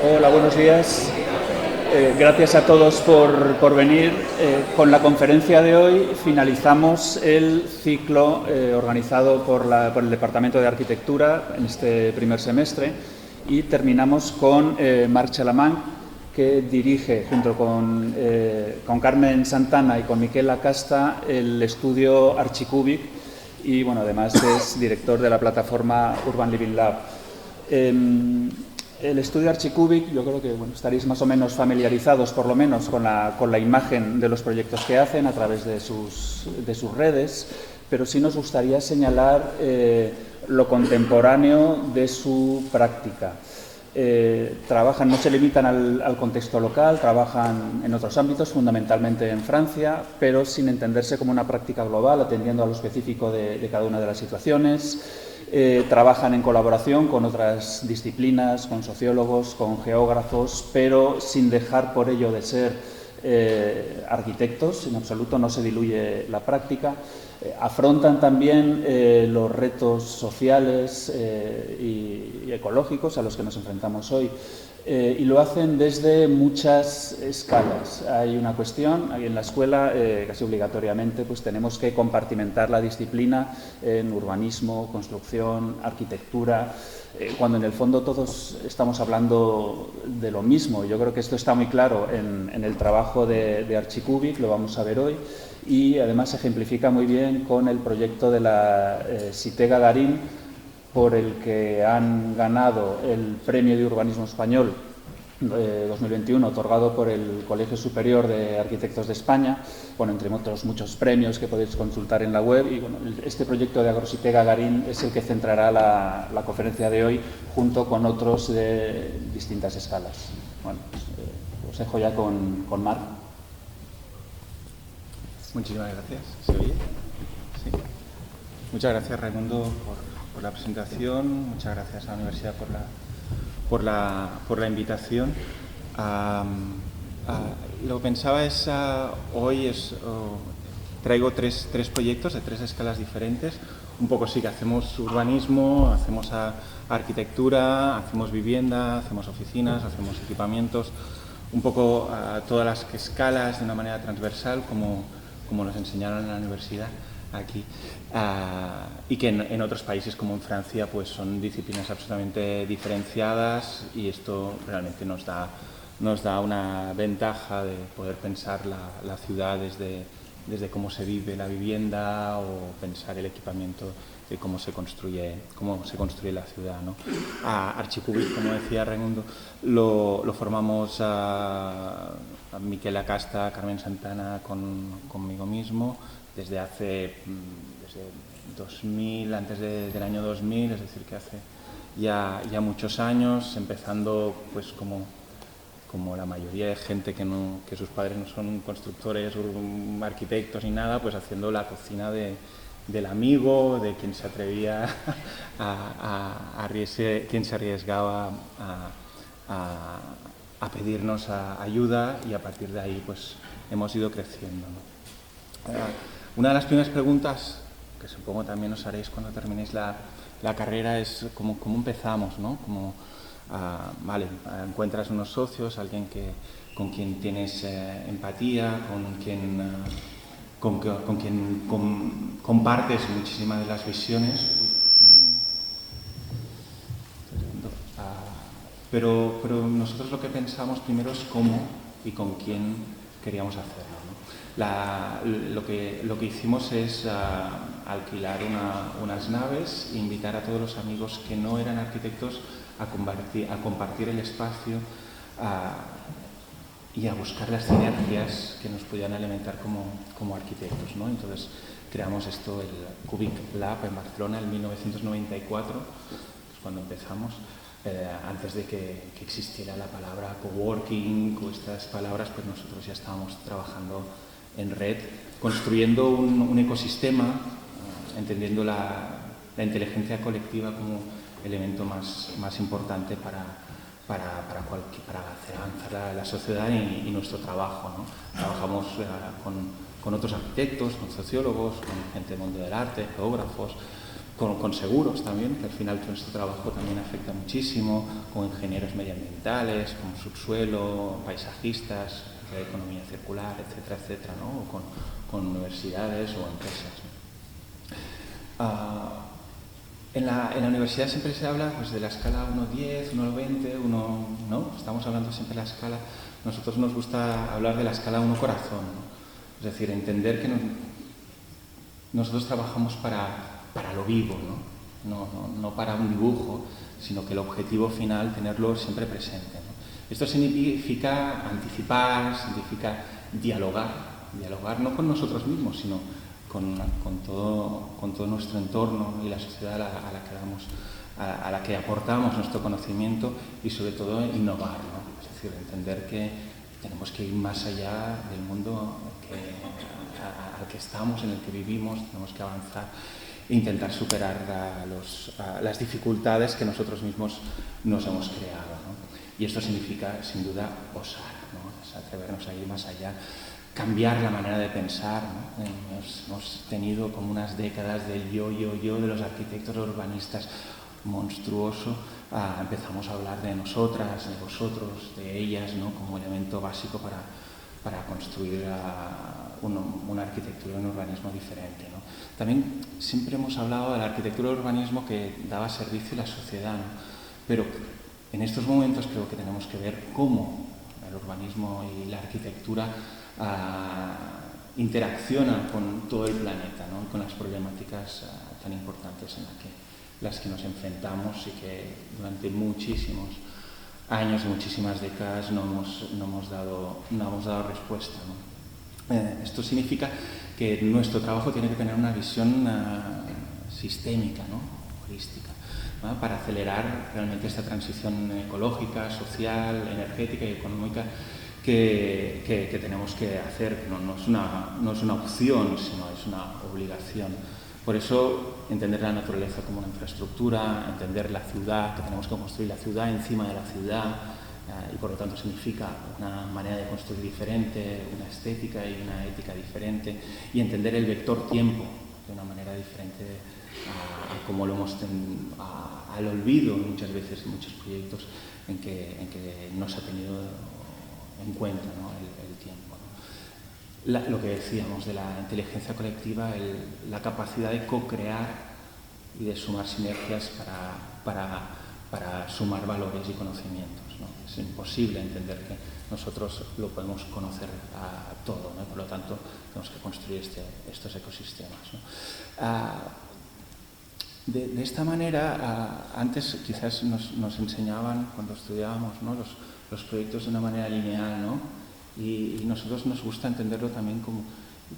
Hola, buenos días. Gracias a todos por venir. Con la conferencia de hoy finalizamos el ciclo organizado por el Departamento de Arquitectura en este primer semestre y terminamos con Marc Chalamán, que dirige junto con Carmen Santana y con Miquel Acasta el estudio Archicubic y bueno, además es director de la plataforma Urban Living Lab. El estudio Archicubic, yo creo que estaréis más o menos familiarizados, por lo menos, con la imagen de los proyectos que hacen a través de sus redes, pero sí nos gustaría señalar lo contemporáneo de su práctica. Trabajan, no se limitan al contexto local, trabajan en otros ámbitos, fundamentalmente en Francia, pero sin entenderse como una práctica global, atendiendo a lo específico de cada una de las situaciones. Trabajan en colaboración con otras disciplinas, con sociólogos, con geógrafos, pero sin dejar por ello de ser arquitectos, en absoluto, no se diluye la práctica. Afrontan también los retos sociales y ecológicos a los que nos enfrentamos hoy. Y lo hacen desde muchas escalas. Hay una cuestión, ahí en la escuela, casi obligatoriamente, pues tenemos que compartimentar la disciplina en urbanismo, construcción, arquitectura, cuando en el fondo todos estamos hablando de lo mismo. Yo creo que esto está muy claro en el trabajo de Archicubic, lo vamos a ver hoy, y además se ejemplifica muy bien con el proyecto de la Cité Gagarin, por el que han ganado el Premio de Urbanismo Español 2021, otorgado por el Colegio Superior de Arquitectos de España, bueno, entre otros muchos premios que podéis consultar en la web. Y bueno, este proyecto de Agrocité Gagarin es el que centrará la conferencia de hoy, junto con otros de distintas escalas. Bueno, pues, os dejo ya con Marc. Muchísimas gracias. ¿Se oye? Sí. Muchas gracias, Raimundo, por la presentación. Muchas gracias a la universidad por la invitación. Lo que pensaba es, hoy traigo tres proyectos de tres escalas diferentes. Un poco sí que hacemos urbanismo, hacemos arquitectura, hacemos vivienda, hacemos oficinas, hacemos equipamientos, un poco todas las escalas de una manera transversal, como nos enseñaron en la universidad aquí, y que en otros países como en Francia pues son disciplinas absolutamente diferenciadas, y esto realmente nos da una ventaja de poder pensar la ciudad desde cómo se vive la vivienda, o pensar el equipamiento de cómo se construye la ciudad, ¿no? Archicubic, como decía Raimundo, lo formamos a Miquel Acasta, Carmen Santana, conmigo mismo, desde 2000, antes del año 2000, es decir, que hace ya muchos años, empezando pues como la mayoría de gente que sus padres no son constructores, arquitectos ni nada, pues haciendo la cocina del amigo, de quien se atrevía quien se arriesgaba a pedirnos ayuda, y a partir de ahí pues hemos ido creciendo, ¿no? Una de las primeras preguntas que supongo también os haréis cuando terminéis la carrera es cómo empezamos, ¿no? Vale, encuentras unos socios, alguien con quien tienes empatía, con quien compartes muchísimas de las visiones. Pero nosotros lo que pensamos primero es cómo y con quién queríamos hacerlo, ¿no? Lo que hicimos es alquilar unas naves e invitar a todos los amigos que no eran arquitectos a compartir el espacio y a buscar las sinergias que nos podían alimentar como arquitectos, ¿no? Entonces creamos esto, el Cubic Lab, en Barcelona, en 1994, es cuando empezamos. Antes de que existiera la palabra coworking o estas palabras, pues nosotros ya estábamos trabajando en red, construyendo un ecosistema, entendiendo la inteligencia colectiva como elemento más importante para hacer avanzar la sociedad y nuestro trabajo, ¿no? Trabajamos con otros arquitectos, con sociólogos, con gente del mundo del arte, geógrafos, con seguros también, que al final nuestro trabajo también afecta muchísimo, con ingenieros medioambientales, con subsuelo, paisajistas, de economía circular, etcétera, etcétera, ¿no? O con universidades o empresas, ¿no? En la universidad siempre se habla pues, de la escala 1-10, 1-20, ¿no? Estamos hablando siempre de la escala. Nosotros nos gusta hablar de la escala 1 corazón, ¿no? Es decir, entender que nosotros trabajamos para lo vivo, no para un dibujo, sino que el objetivo final, tenerlo siempre presente, ¿no? Esto significa anticipar, significa dialogar no con nosotros mismos, sino con todo nuestro entorno y la sociedad a la que aportamos nuestro conocimiento y sobre todo innovar, ¿no? Es decir, entender que tenemos que ir más allá del mundo al que estamos, en el que vivimos, tenemos que avanzar e intentar superar las dificultades que nosotros mismos nos hemos creado, ¿no? Y esto significa, sin duda, osar, ¿no? Es atrevernos a ir más allá, cambiar la manera de pensar, ¿no? Hemos tenido como unas décadas del yo de los arquitectos urbanistas monstruoso. Empezamos a hablar de nosotras, de vosotros, de ellas, ¿no? Como elemento básico para construir una arquitectura y un urbanismo diferente, ¿no? También siempre hemos hablado de la arquitectura y urbanismo que daba servicio a la sociedad, ¿no? Pero en estos momentos creo que tenemos que ver cómo el urbanismo y la arquitectura interaccionan con todo el planeta, ¿no? Con las problemáticas tan importantes en las que nos enfrentamos y que durante muchísimos años y muchísimas décadas no hemos dado respuesta, ¿no? Esto significa que nuestro trabajo tiene que tener una visión sistémica, ¿no? Holística, ¿no? Para acelerar realmente esta transición ecológica, social, energética y económica que tenemos que hacer, que no es una opción, sino es una obligación. Por eso, entender la naturaleza como una infraestructura, entender la ciudad, que tenemos que construir la ciudad encima de la ciudad, y por lo tanto significa una manera de construir diferente, una estética y una ética diferente, y entender el vector tiempo de una manera diferente a como lo hemos al olvido muchas veces en muchos proyectos en que no se ha tenido en cuenta, ¿no? el tiempo, ¿no? Lo que decíamos de la inteligencia colectiva, la capacidad de co-crear y de sumar sinergias para sumar valores y conocimientos, ¿no? Es imposible entender que nosotros lo podemos conocer todo, ¿no? Por lo tanto, tenemos que construir estos ecosistemas, ¿no? De esta manera, antes quizás nos enseñaban, cuando estudiábamos, ¿no? los proyectos de una manera lineal, ¿no? Y nosotros nos gusta entenderlo también como,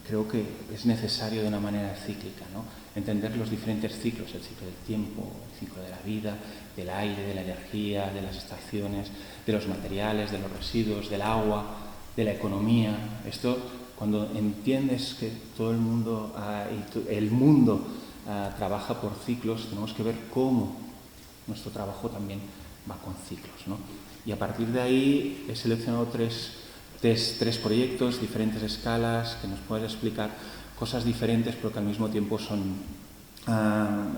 creo que es necesario de una manera cíclica, ¿no? Entender los diferentes ciclos, el ciclo del tiempo, el ciclo de la vida, del aire, de la energía, de las estaciones, de los materiales, de los residuos, del agua, de la economía. Esto, cuando entiendes que todo el mundo trabaja por ciclos, tenemos que ver cómo nuestro trabajo también va con ciclos, ¿no? Y a partir de ahí he seleccionado tres proyectos, diferentes escalas, que nos pueden explicar cosas diferentes, pero que al mismo tiempo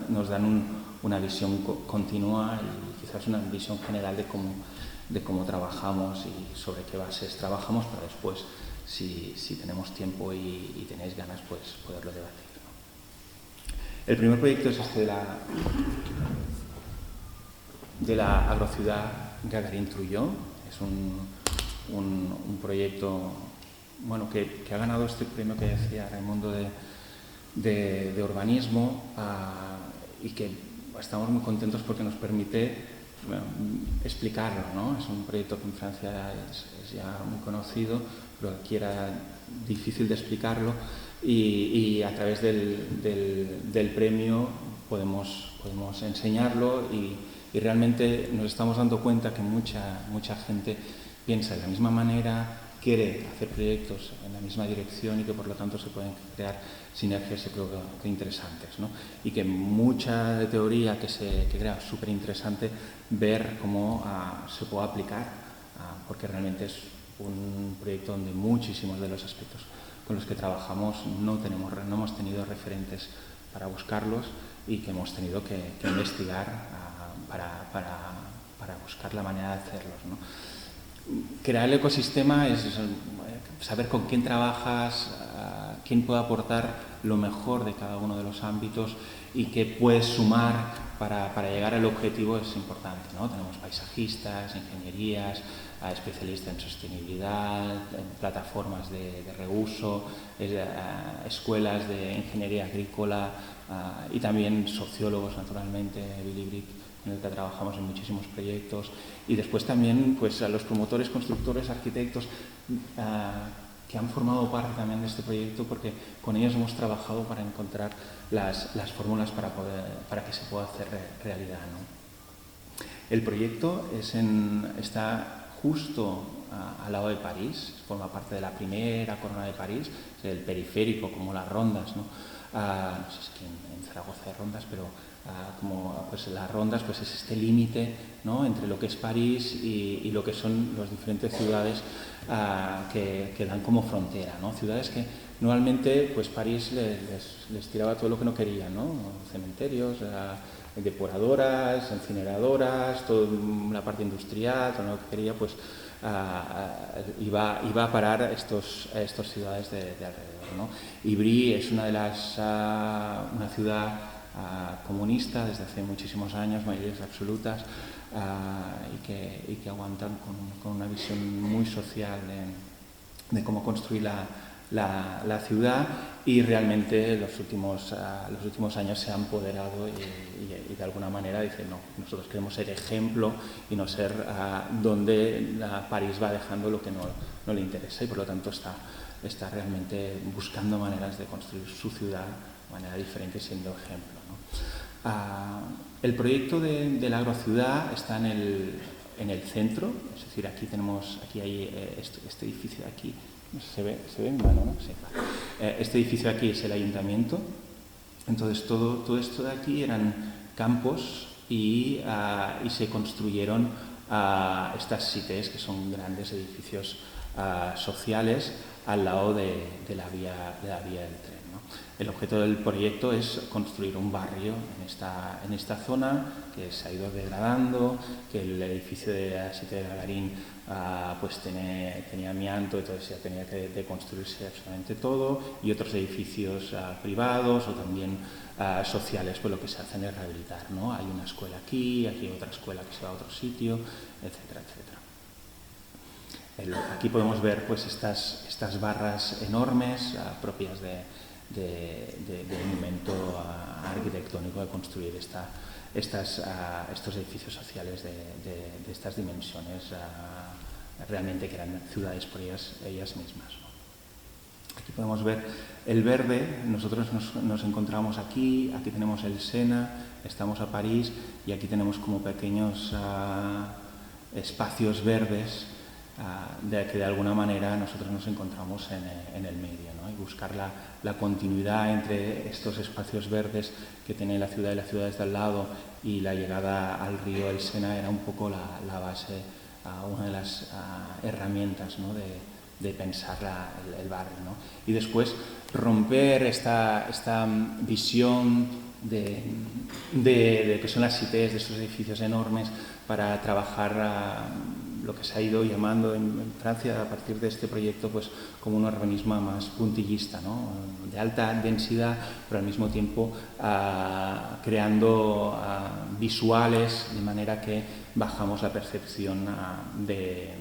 nos dan una visión continua y quizás una visión general de cómo trabajamos y sobre qué bases trabajamos, para después, si tenemos tiempo y tenéis ganas, pues poderlo debatir, ¿no? El primer proyecto es este de la agrociudad Gagarin-Trujillo. Es un proyecto, bueno, que ha ganado este premio que decía Raimundo de urbanismo, y que estamos muy contentos porque nos permite explicarlo, ¿no? Es un proyecto que en Francia es ya muy conocido, pero aquí era difícil de explicarlo, y a través del premio podemos enseñarlo, y realmente nos estamos dando cuenta que mucha gente piensa de la misma manera, quiere hacer proyectos en la misma dirección, y que por lo tanto se pueden crear sinergias, creo que interesantes, ¿no? Y que mucha de teoría que crea súper interesante ver cómo se puede aplicar, porque realmente es un proyecto donde muchísimos de los aspectos con los que trabajamos no hemos tenido referentes para buscarlos, y que hemos tenido que investigar para buscar la manera de hacerlos, ¿no? Crear el ecosistema es saber con quién trabajas, quién puede aportar lo mejor de cada uno de los ámbitos y qué puedes sumar para llegar al objetivo es importante, ¿no? Tenemos paisajistas, ingenierías, especialistas en sostenibilidad, en plataformas de reuso, escuelas de ingeniería agrícola y también sociólogos, naturalmente, Billy Brick, en el que trabajamos en muchísimos proyectos, y después también pues, a los promotores, constructores, arquitectos que han formado parte también de este proyecto, porque con ellos hemos trabajado para encontrar las fórmulas para que se pueda hacer realidad, ¿no? El proyecto está justo al lado de París, forma parte de la primera corona de París, el periférico, como las rondas, ¿no? No sé si en Zaragoza hay rondas, pero como pues las rondas pues es este límite, ¿no? Entre lo que es París y lo que son las diferentes ciudades que dan como frontera, ¿no? Ciudades que normalmente pues París les tiraba todo lo que no querían, ¿no? Cementerios, depuradoras, incineradoras, toda la parte industrial, todo lo que quería pues iba a parar a estas ciudades de alrededor, ¿no? Ivry es una ciudad comunista desde hace muchísimos años, mayorías absolutas, y que aguantan con una visión muy social de cómo construir la ciudad, y realmente los últimos años se han empoderado y de alguna manera dicen no, nosotros queremos ser ejemplo y no ser donde París va dejando lo que no le interesa, y por lo tanto está realmente buscando maneras de construir su ciudad de manera diferente, siendo ejemplo, ¿no? El proyecto de la agrociudad está en el centro, es decir, aquí hay este edificio de aquí. ¿Se ve en mano, no? Sí. Este edificio de aquí es el ayuntamiento. Entonces todo esto de aquí eran campos y se construyeron estas cités, que son grandes edificios sociales al lado de la vía del tren, ¿no? El objeto del proyecto es construir un barrio en esta zona que se ha ido degradando, que el edificio de la Cité de Gagarin pues tenía amianto, entonces ya tenía que deconstruirse absolutamente todo, y otros edificios privados o también sociales, pues lo que se hacen es rehabilitar, ¿no? Hay una escuela aquí hay otra escuela que se va a otro sitio, etcétera, etcétera. Aquí podemos ver pues estas barras enormes propias del momento arquitectónico de construir estos edificios sociales de estas dimensiones, realmente que eran ciudades por ellas mismas, ¿no? Aquí podemos ver el verde. Nosotros nos encontramos aquí tenemos el Sena, estamos a París, y aquí tenemos como pequeños espacios verdes que de alguna manera nosotros nos encontramos en el medio, ¿no? Y buscar la continuidad entre estos espacios verdes que tiene la ciudad y las ciudades de al lado, y la llegada al río el Sena era un poco la base, una de las herramientas, ¿no? de pensar el barrio, ¿no? Y después romper esta visión de que son las cités, de estos edificios enormes, para trabajar lo que se ha ido llamando en Francia a partir de este proyecto pues como un urbanismo más puntillista, ¿no? De alta densidad, pero al mismo tiempo creando visuales, de manera que bajamos la percepción de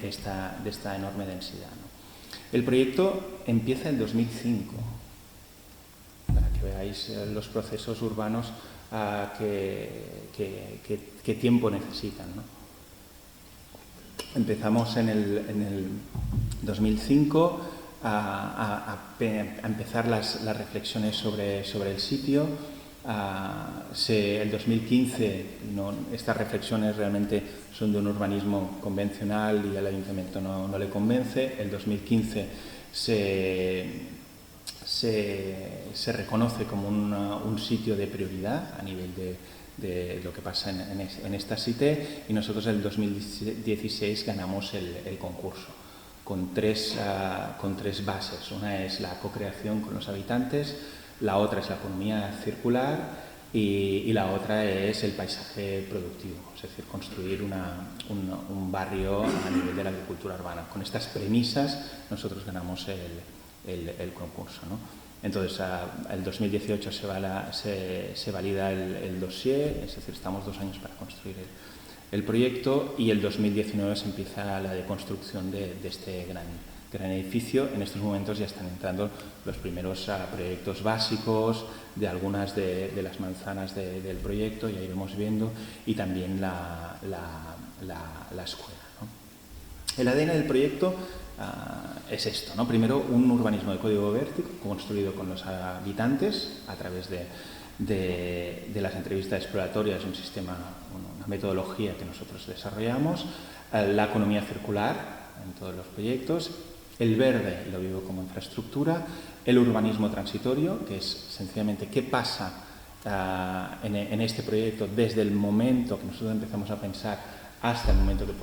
esta enorme densidad, ¿no? El proyecto empieza en 2005, para que veáis los procesos urbanos qué tiempo necesitan, ¿no? Empezamos en el 2005 a empezar las reflexiones sobre el sitio. El 2015 estas reflexiones realmente son de un urbanismo convencional y al ayuntamiento no le convence. El 2015 se reconoce como un sitio de prioridad a nivel de lo que pasa en esta cité, y nosotros en el 2016 ganamos el concurso con tres bases. Una es la co-creación con los habitantes, La otra es la economía circular y la otra es el paisaje productivo, es decir, construir un barrio a nivel de la agricultura urbana. Con estas premisas nosotros ganamos el concurso, ¿no? Entonces, el 2018 se valida el dossier, es decir, estamos 2 años para construir el proyecto, y el 2019 se empieza la deconstrucción de este gran edificio. En estos momentos ya están entrando los primeros proyectos básicos de algunas de las manzanas del proyecto, ya iremos viendo, y también la escuela, ¿no? El ADN del proyecto es esto, ¿no? Primero, un urbanismo de código vértico construido con los habitantes a través de las entrevistas exploratorias, un sistema, una metodología que nosotros desarrollamos, la economía circular en todos los proyectos, el verde lo vivo como infraestructura, el urbanismo transitorio, que es sencillamente qué pasa en este proyecto desde el momento que nosotros empezamos a pensar hasta el momento que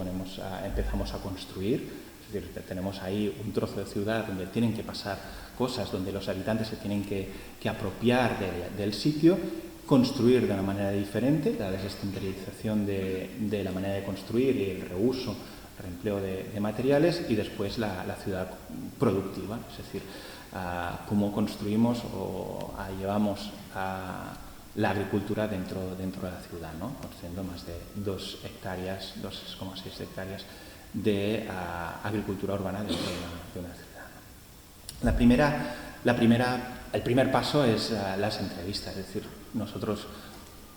empezamos a construir. Es decir, tenemos ahí un trozo de ciudad donde tienen que pasar cosas, donde los habitantes se tienen que apropiar del sitio, construir de una manera diferente, la desestandarización de la manera de construir y el reuso, el reempleo de materiales, y después la ciudad productiva, es decir, cómo construimos o llevamos la agricultura dentro de la ciudad, ¿no? Construyendo más de 2,6 hectáreas de agricultura urbana dentro de una ciudad. El primer paso es las entrevistas, es decir, nosotros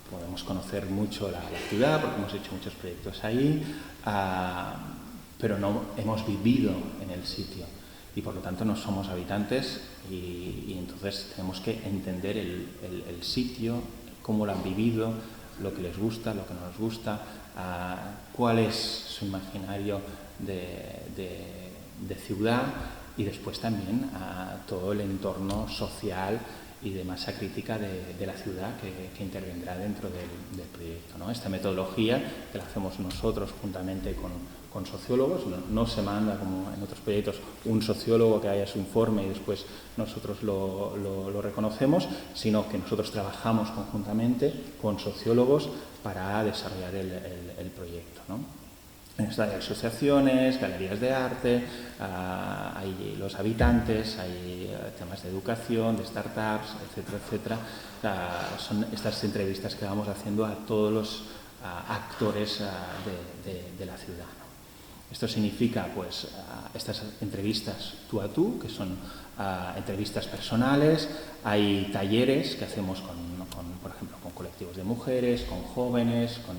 podemos conocer mucho la ciudad porque hemos hecho muchos proyectos ahí, pero no hemos vivido en el sitio y por lo tanto no somos habitantes y entonces tenemos que entender el sitio, cómo lo han vivido, lo que les gusta, lo que no les gusta, cuál es su imaginario de ciudad y después también todo el entorno social y de masa crítica de la ciudad que intervendrá dentro del proyecto, ¿no? Esta metodología que la hacemos nosotros juntamente con sociólogos, no se manda como en otros proyectos un sociólogo que haya su informe y después nosotros lo reconocemos, sino que nosotros trabajamos conjuntamente con sociólogos para desarrollar el proyecto, ¿no? En esta hay asociaciones, galerías de arte, hay los habitantes, hay temas de educación, de startups, etcétera, etcétera. Son estas entrevistas que vamos haciendo a todos los actores de la ciudad, ¿no? Esto significa, pues, estas entrevistas tú a tú, que son entrevistas personales. Hay talleres que hacemos por ejemplo, con colectivos de mujeres, con jóvenes, con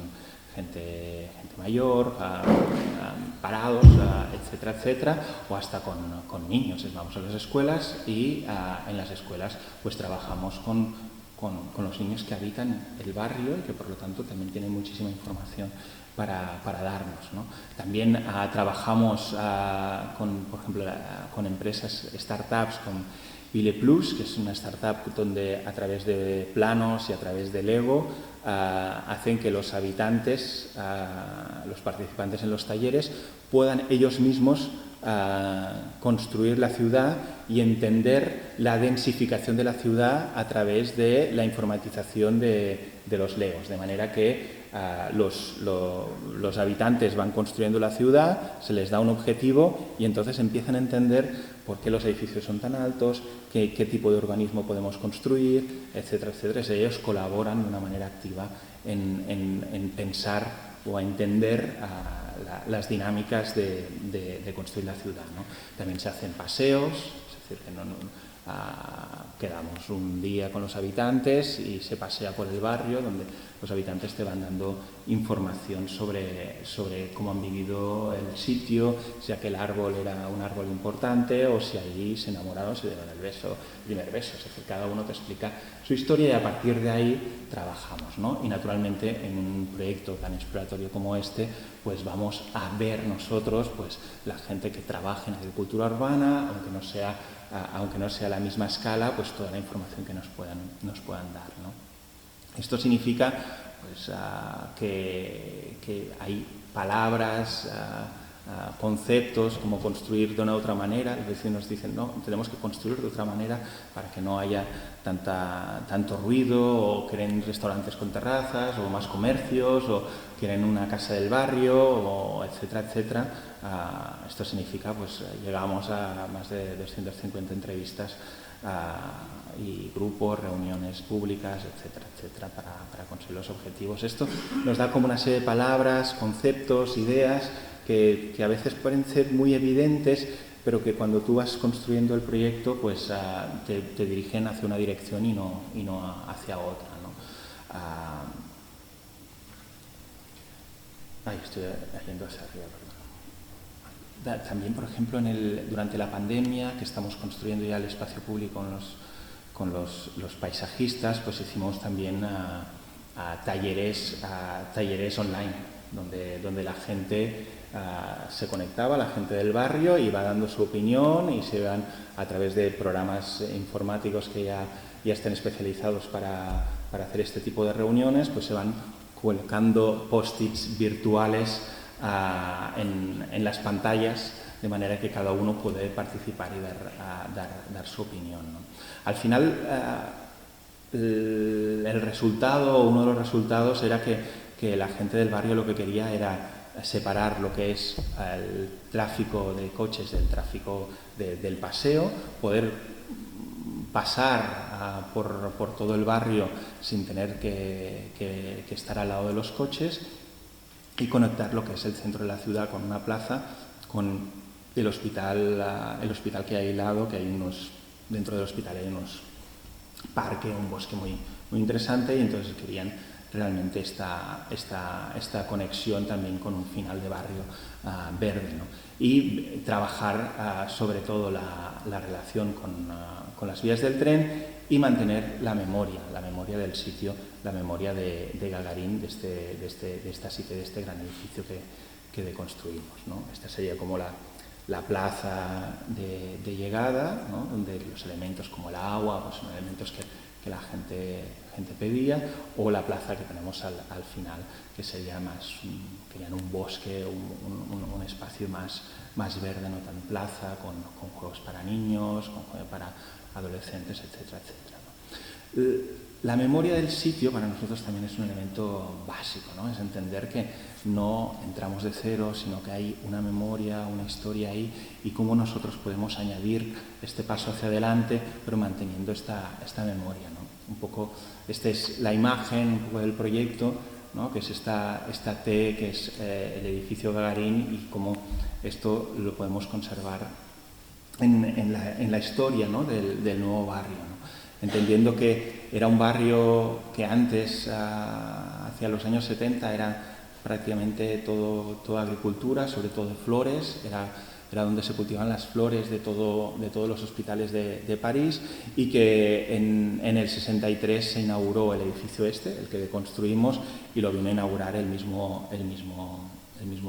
gente mayor, parados, etcétera, etcétera, o hasta con niños. Vamos a las escuelas y en las escuelas pues trabajamos con los niños que habitan el barrio y que por lo tanto también tienen muchísima información para darnos, ¿no? También trabajamos por ejemplo, con empresas, startups, con Ville Plus, que es una startup donde a través de planos y a través de Lego hacen que los habitantes, los participantes en los talleres, puedan ellos mismos construir la ciudad y entender la densificación de la ciudad a través de la informatización de los Legos, de manera que los habitantes van construyendo la ciudad, se les da un objetivo y entonces empiezan a entender por qué los edificios son tan altos, qué tipo de urbanismo podemos construir, etcétera, etcétera. Ellos colaboran de una manera activa en pensar o a entender las dinámicas de construir la ciudad, ¿no? También se hacen paseos, es decir, que quedamos un día con los habitantes y se pasea por el barrio donde los habitantes te van dando información sobre cómo han vivido el sitio, si aquel árbol era un árbol importante o si allí se enamoraron, se dieron el primer beso. Es decir, cada uno te explica su historia y a partir de ahí trabajamos, ¿no? Y naturalmente en un proyecto tan exploratorio como este, pues vamos a ver nosotros pues la gente que trabaja en agricultura urbana, aunque no sea a la misma escala, pues toda la información que nos puedan dar, ¿no? Esto significa pues, que hay palabras conceptos como construir de una otra manera. Los vecinos dicen, no, tenemos que construir de otra manera para que no haya tanto ruido, o quieren restaurantes con terrazas, o más comercios, o quieren una casa del barrio, o etcétera, etcétera. Esto significa, pues llegamos a más de 250 entrevistas y grupos, reuniones públicas, etcétera, etcétera, para conseguir los objetivos. Esto nos da como una serie de palabras, conceptos, ideas que a veces pueden ser muy evidentes, pero que cuando tú vas construyendo el proyecto, pues te dirigen hacia una dirección y no hacia otra, ¿no? Estoy yendo hacia arriba, perdón. También, por ejemplo, durante la pandemia, que estamos construyendo ya el espacio público con los paisajistas, pues hicimos también talleres online, donde la gente se conectaba, la gente del barrio iba dando su opinión, y se van a través de programas informáticos que ya estén especializados para hacer este tipo de reuniones, pues se van colocando post-its virtuales en las pantallas, de manera que cada uno puede participar y dar su opinión, ¿no? Al final, el resultado, uno de los resultados, era que la gente del barrio lo que quería era separar lo que es el tráfico de coches del tráfico del paseo, poder pasar por todo el barrio sin tener que estar al lado de los coches, y conectar lo que es el centro de la ciudad con una plaza, con el hospital que hay al lado, que hay dentro del hospital hay unos parques, un bosque muy, muy interesante, y entonces querían realmente esta conexión también con un final de barrio verde, ¿no? Y trabajar sobre todo la relación con las vías del tren, y mantener la memoria del sitio, la memoria de Gagarin, de esta sitio, de este gran edificio que deconstruimos, ¿no? Esta sería como la plaza de llegada, ¿no? Donde los elementos como el agua, pues son elementos que la gente pedía, o la plaza que tenemos al final, que sería querían un bosque, un espacio más verde, no tan plaza, con juegos para niños, con juegos para adolescentes, etcétera, etcétera, ¿no? La memoria del sitio para nosotros también es un elemento básico, ¿no? Es entender que no entramos de cero, sino que hay una memoria, una historia ahí, y cómo nosotros podemos añadir este paso hacia adelante, pero manteniendo esta memoria, ¿no? Un poco, esta es la imagen un poco del proyecto, ¿no? Que es esta T, que es el edificio Gagarin, y cómo esto lo podemos conservar en la historia, ¿no? del nuevo barrio, ¿no? Entendiendo que era un barrio que antes, hacia los años 70, era prácticamente toda agricultura, sobre todo de flores, era donde se cultivaban las flores de todos los hospitales de París, y que en el 63 se inauguró el edificio el que deconstruimos, y lo vino a inaugurar el mismo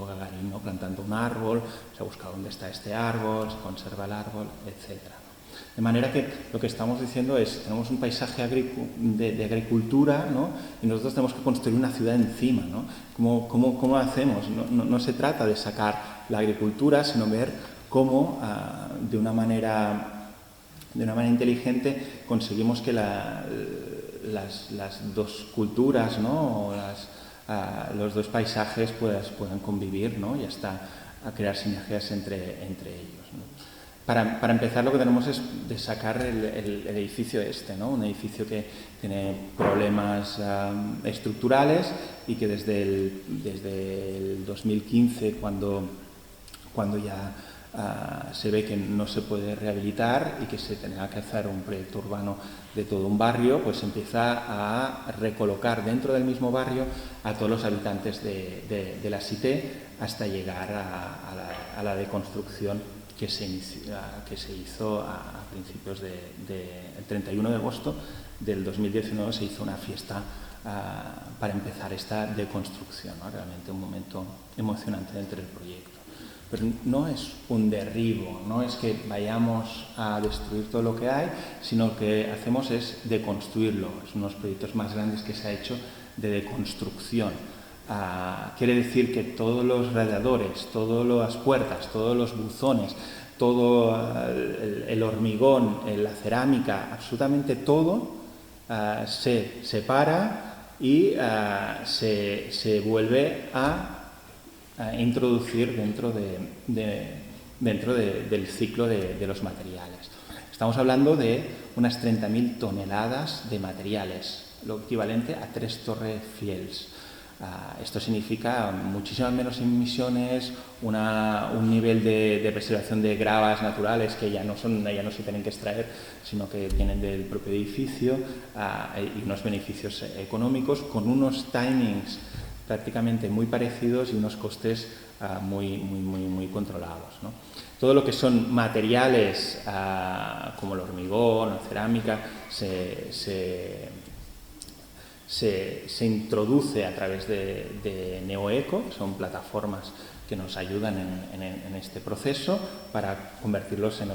Gagarin, ¿no? Plantando un árbol, se ha buscado dónde está este árbol, se conserva el árbol, etcétera. De manera que lo que estamos diciendo es, tenemos un paisaje de agricultura, ¿no? Y nosotros tenemos que construir una ciudad encima, ¿no? ¿Cómo lo hacemos? No se trata de sacar la agricultura, sino ver cómo de una manera inteligente conseguimos que las dos culturas, ¿no? O los dos paisajes puedan convivir, ¿no? Y hasta a crear sinergias entre ellos, ¿no? Para empezar, lo que tenemos es de sacar el edificio ¿no? Un edificio que tiene problemas estructurales, y que desde el 2015, cuando ya se ve que no se puede rehabilitar y que se tendrá que hacer un proyecto urbano de todo un barrio, pues empieza a recolocar dentro del mismo barrio a todos los habitantes de la Cité, hasta llegar a la deconstrucción que se hizo a principios el 31 de agosto del 2019. Se hizo una fiesta para empezar esta deconstrucción, ¿no? Realmente un momento emocionante dentro del proyecto. Pero no es un derribo, no es que vayamos a destruir todo lo que hay, sino que hacemos es deconstruirlo. Es uno de los proyectos más grandes que se ha hecho de deconstrucción. quiere decir que todos los radiadores, todas las puertas, todos los buzones, todo el hormigón, la cerámica, absolutamente todo se separa y se vuelve a introducir dentro del ciclo de los materiales. Estamos hablando de unas 30.000 toneladas de materiales, lo equivalente a 3 torres Eiffels. Esto significa muchísimas menos emisiones, un nivel de preservación de gravas naturales que ya no se tienen que extraer, sino que vienen del propio edificio, y unos beneficios económicos con unos timings prácticamente muy parecidos y unos costes muy controlados, ¿no? Todo lo que son materiales como el hormigón, la cerámica, se introduce a través de NeoEco, son plataformas que nos ayudan en este proceso para convertirlos en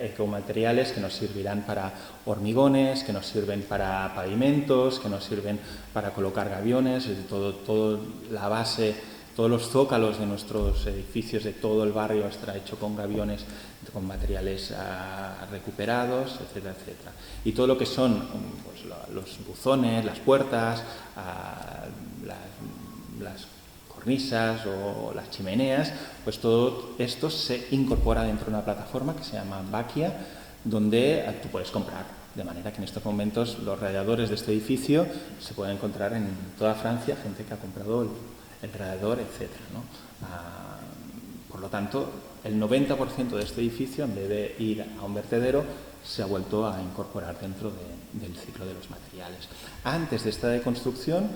ecomateriales que nos servirán para hormigones, que nos sirven para pavimentos, que nos sirven para colocar gaviones, todo la base, todos los zócalos de nuestros edificios, de todo el barrio estará hecho con gaviones, con materiales recuperados, etcétera, etcétera. Y todo lo que son pues, los buzones, las puertas, las cornisas o las chimeneas, pues todo esto se incorpora dentro de una plataforma que se llama Bakia, donde tú puedes comprar. De manera que en estos momentos los radiadores de este edificio se pueden encontrar en toda Francia, gente que ha comprado el radiador, etcétera, ¿no? Por lo tanto, el 90% de este edificio, en vez de ir a un vertedero, se ha vuelto a incorporar dentro del ciclo de los materiales. Antes de esta deconstrucción,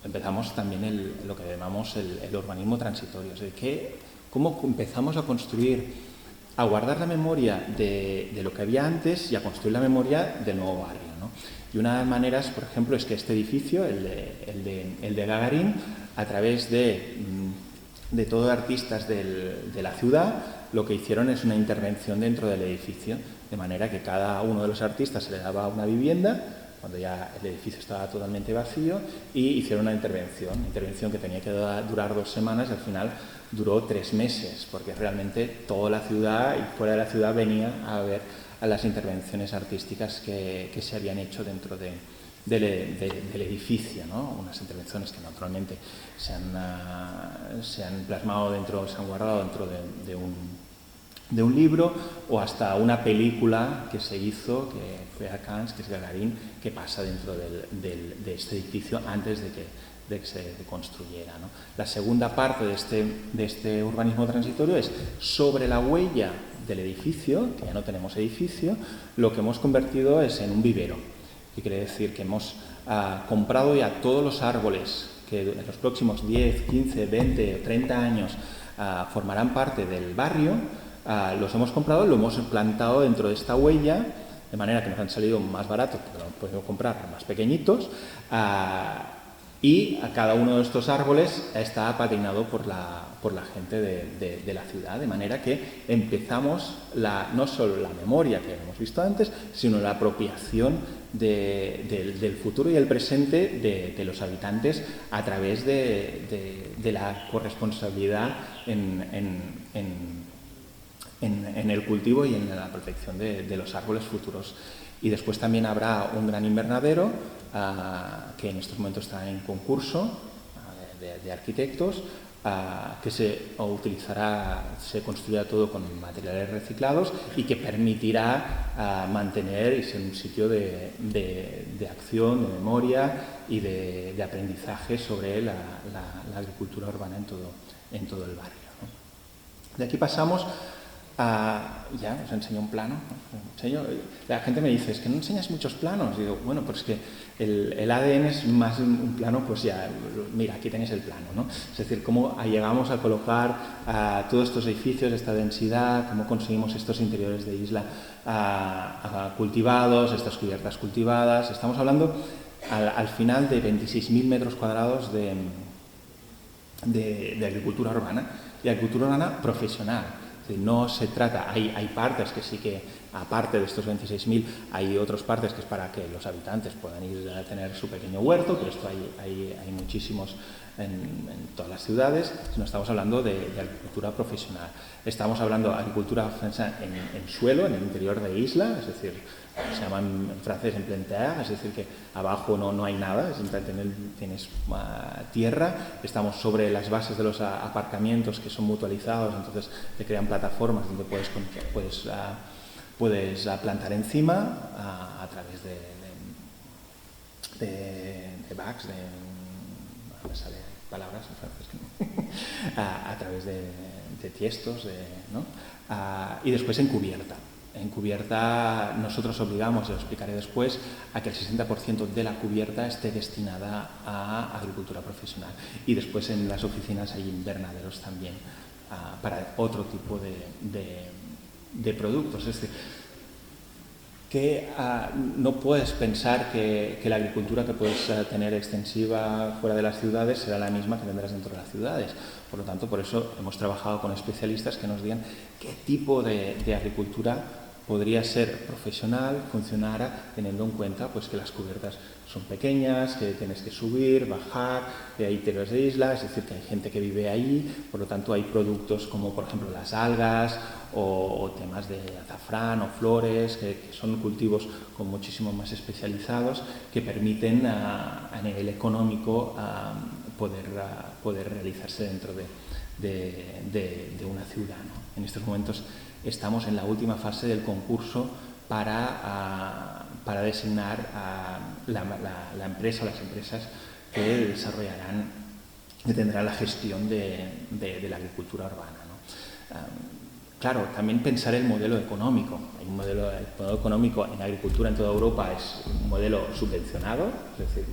empezamos también lo que llamamos el urbanismo transitorio, es decir, cómo empezamos a construir, a guardar la memoria de lo que había antes y a construir la memoria del nuevo barrio, ¿no? Y una de las maneras, por ejemplo, es que este edificio, el de Gagarin, a través de todos los artistas de la ciudad, lo que hicieron es una intervención dentro del edificio, de manera que cada uno de los artistas se le daba una vivienda, cuando ya el edificio estaba totalmente vacío, y hicieron una intervención que tenía que durar 2 semanas, y al final duró 3 meses, porque realmente toda la ciudad y fuera de la ciudad venía a ver a las intervenciones artísticas que se habían hecho dentro del edificio, ¿no? Unas intervenciones que naturalmente se han plasmado se han guardado dentro de un libro, o hasta una película que se hizo, que fue a Cannes, que es Gagarin, que pasa dentro de este edificio antes de que se construyera, ¿no? La segunda parte de este urbanismo transitorio es sobre la huella del edificio, que ya no tenemos edificio, lo que hemos convertido es en un vivero. Que quiere decir que hemos comprado ya todos los árboles que en los próximos 10, 15, 20 o 30 años formarán parte del barrio, los hemos comprado, lo hemos plantado dentro de esta huella, de manera que nos han salido más baratos, porque los podemos comprar más pequeñitos, y a cada uno de estos árboles está apadrinado por la gente de la ciudad, de manera que empezamos no solo la memoria que hemos visto antes, sino la apropiación del futuro y el presente de los habitantes a través de la corresponsabilidad en el cultivo y en la protección de los árboles futuros. Y después también habrá un gran invernadero que en estos momentos está en concurso de arquitectos, que se construirá todo con materiales reciclados y que permitirá mantener y ser un sitio de acción, de memoria y de aprendizaje sobre la agricultura urbana en todo el barrio, ¿no? De aquí pasamos ya os enseño un plano, ¿no? La gente me dice, es que no enseñas muchos planos. Y digo, bueno, pues es que el ADN es más un plano, pues ya, mira, aquí tenéis el plano, ¿no? Es decir, cómo llegamos a colocar todos estos edificios, esta densidad, cómo conseguimos estos interiores de isla cultivados, estas cubiertas cultivadas. Estamos hablando al final de 26.000 metros cuadrados de agricultura urbana, y agricultura urbana profesional. No se trata, hay partes que sí que aparte de estos 26.000, hay otras partes que es para que los habitantes puedan ir a tener su pequeño huerto, pero esto hay muchísimos en todas las ciudades. No estamos hablando de agricultura profesional, estamos hablando de agricultura en suelo, en el interior de isla, es decir, se llama en francés en plein terre, es decir, que abajo no hay nada, tienes tierra, estamos sobre las bases de los aparcamientos que son mutualizados, entonces te crean plataformas donde puedes plantar encima a través de bags, no me sale palabras en francés, a través de tiestos, ¿no? Y después en cubierta. En cubierta nosotros obligamos, y lo explicaré después, a que el 60% de la cubierta esté destinada a agricultura profesional. Y después en las oficinas hay invernaderos también para otro tipo de productos. Es decir, que no puedes pensar que la agricultura que puedes tener extensiva fuera de las ciudades será la misma que tendrás dentro de las ciudades. Por lo tanto, por eso hemos trabajado con especialistas que nos digan qué tipo de agricultura podría ser profesional, funcionara, teniendo en cuenta pues, que las cubiertas son pequeñas, que tienes que subir, bajar, que hay interiores de isla, es decir, que hay gente que vive ahí, por lo tanto hay productos como por ejemplo las algas o temas de azafrán o flores, que son cultivos con muchísimo más especializados que permiten a nivel económico poder realizarse dentro de una ciudad, ¿no? En estos momentos estamos en la última fase del concurso para designar a la empresa o las empresas que desarrollarán, que tendrán la gestión de la agricultura urbana, ¿no? Claro, también pensar el modelo económico. El modelo económico en agricultura en toda Europa es un modelo subvencionado, es decir,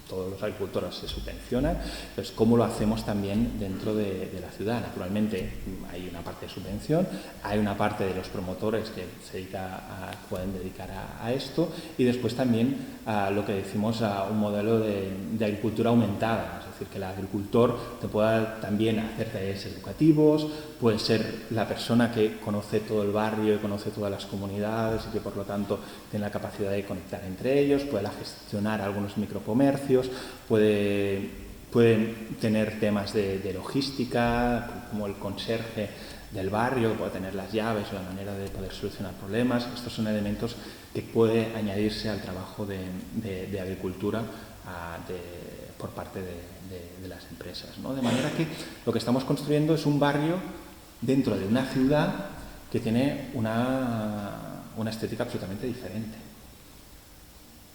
todos los agricultores se subvencionan. Entonces, ¿cómo lo hacemos también dentro de la ciudad? Naturalmente, hay una parte de subvención, hay una parte de los promotores que pueden dedicar a esto, y después también lo que decimos un modelo de agricultura aumentada, es decir, que el agricultor te pueda también hacer talleres educativos, puede ser la persona que conoce todo el barrio y conoce todas las comunidades y que por lo tanto tiene la capacidad de conectar entre ellos, puede gestionar algunos microcomercios, puede tener temas de logística, como el conserje del barrio, que puede tener las llaves o la manera de poder solucionar problemas. Estos son elementos que puede añadirse al trabajo de agricultura por parte de las empresas, ¿no? De manera que lo que estamos construyendo es un barrio dentro de una ciudad que tiene una estética absolutamente diferente.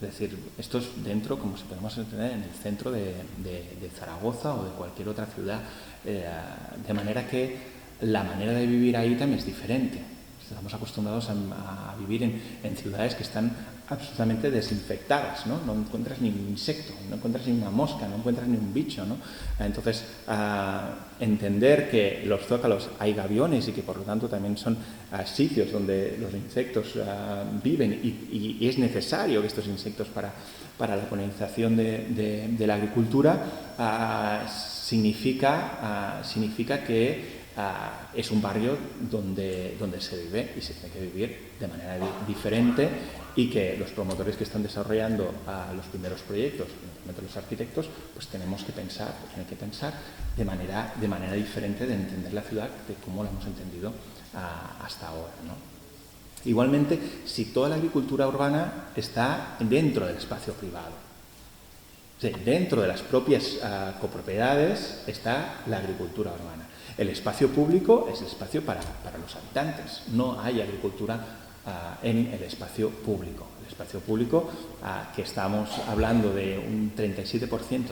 Es decir, esto es dentro, como si podemos entender, en el centro de Zaragoza o de cualquier otra ciudad, de manera que la manera de vivir ahí también es diferente. Estamos acostumbrados a vivir en ciudades que están absolutamente desinfectadas, ¿no? No encuentras ni un insecto, no encuentras ni una mosca, no encuentras ni un bicho, ¿no? Entonces, entender que los zócalos hay gaviones y que por lo tanto también son sitios donde los insectos viven y es necesario que estos insectos para la polinización de la agricultura significa que es un barrio donde se vive y se tiene que vivir de manera diferente, y que los promotores que están desarrollando los primeros proyectos, los arquitectos, pues tienen que pensar de manera diferente de entender la ciudad de cómo la hemos entendido hasta ahora, ¿no? Igualmente, si toda la agricultura urbana está dentro del espacio privado, sí, dentro de las propias copropiedades está la agricultura urbana. El espacio público es el espacio para los habitantes. No hay agricultura en el espacio público. El espacio público, que estamos hablando de un 37%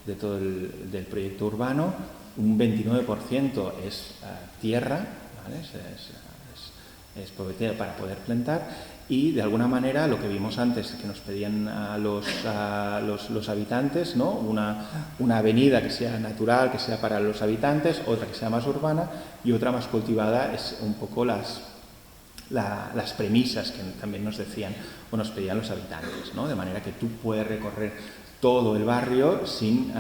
del proyecto urbano, un 29% es tierra, ¿vale? Es propiedad para poder plantar, y de alguna manera lo que vimos antes, que nos pedían los habitantes, ¿no? Una avenida que sea natural, que sea para los habitantes, otra que sea más urbana y otra más cultivada, es un poco las premisas que también nos decían o nos pedían los habitantes, ¿no? De manera que tú puedes recorrer todo el barrio sin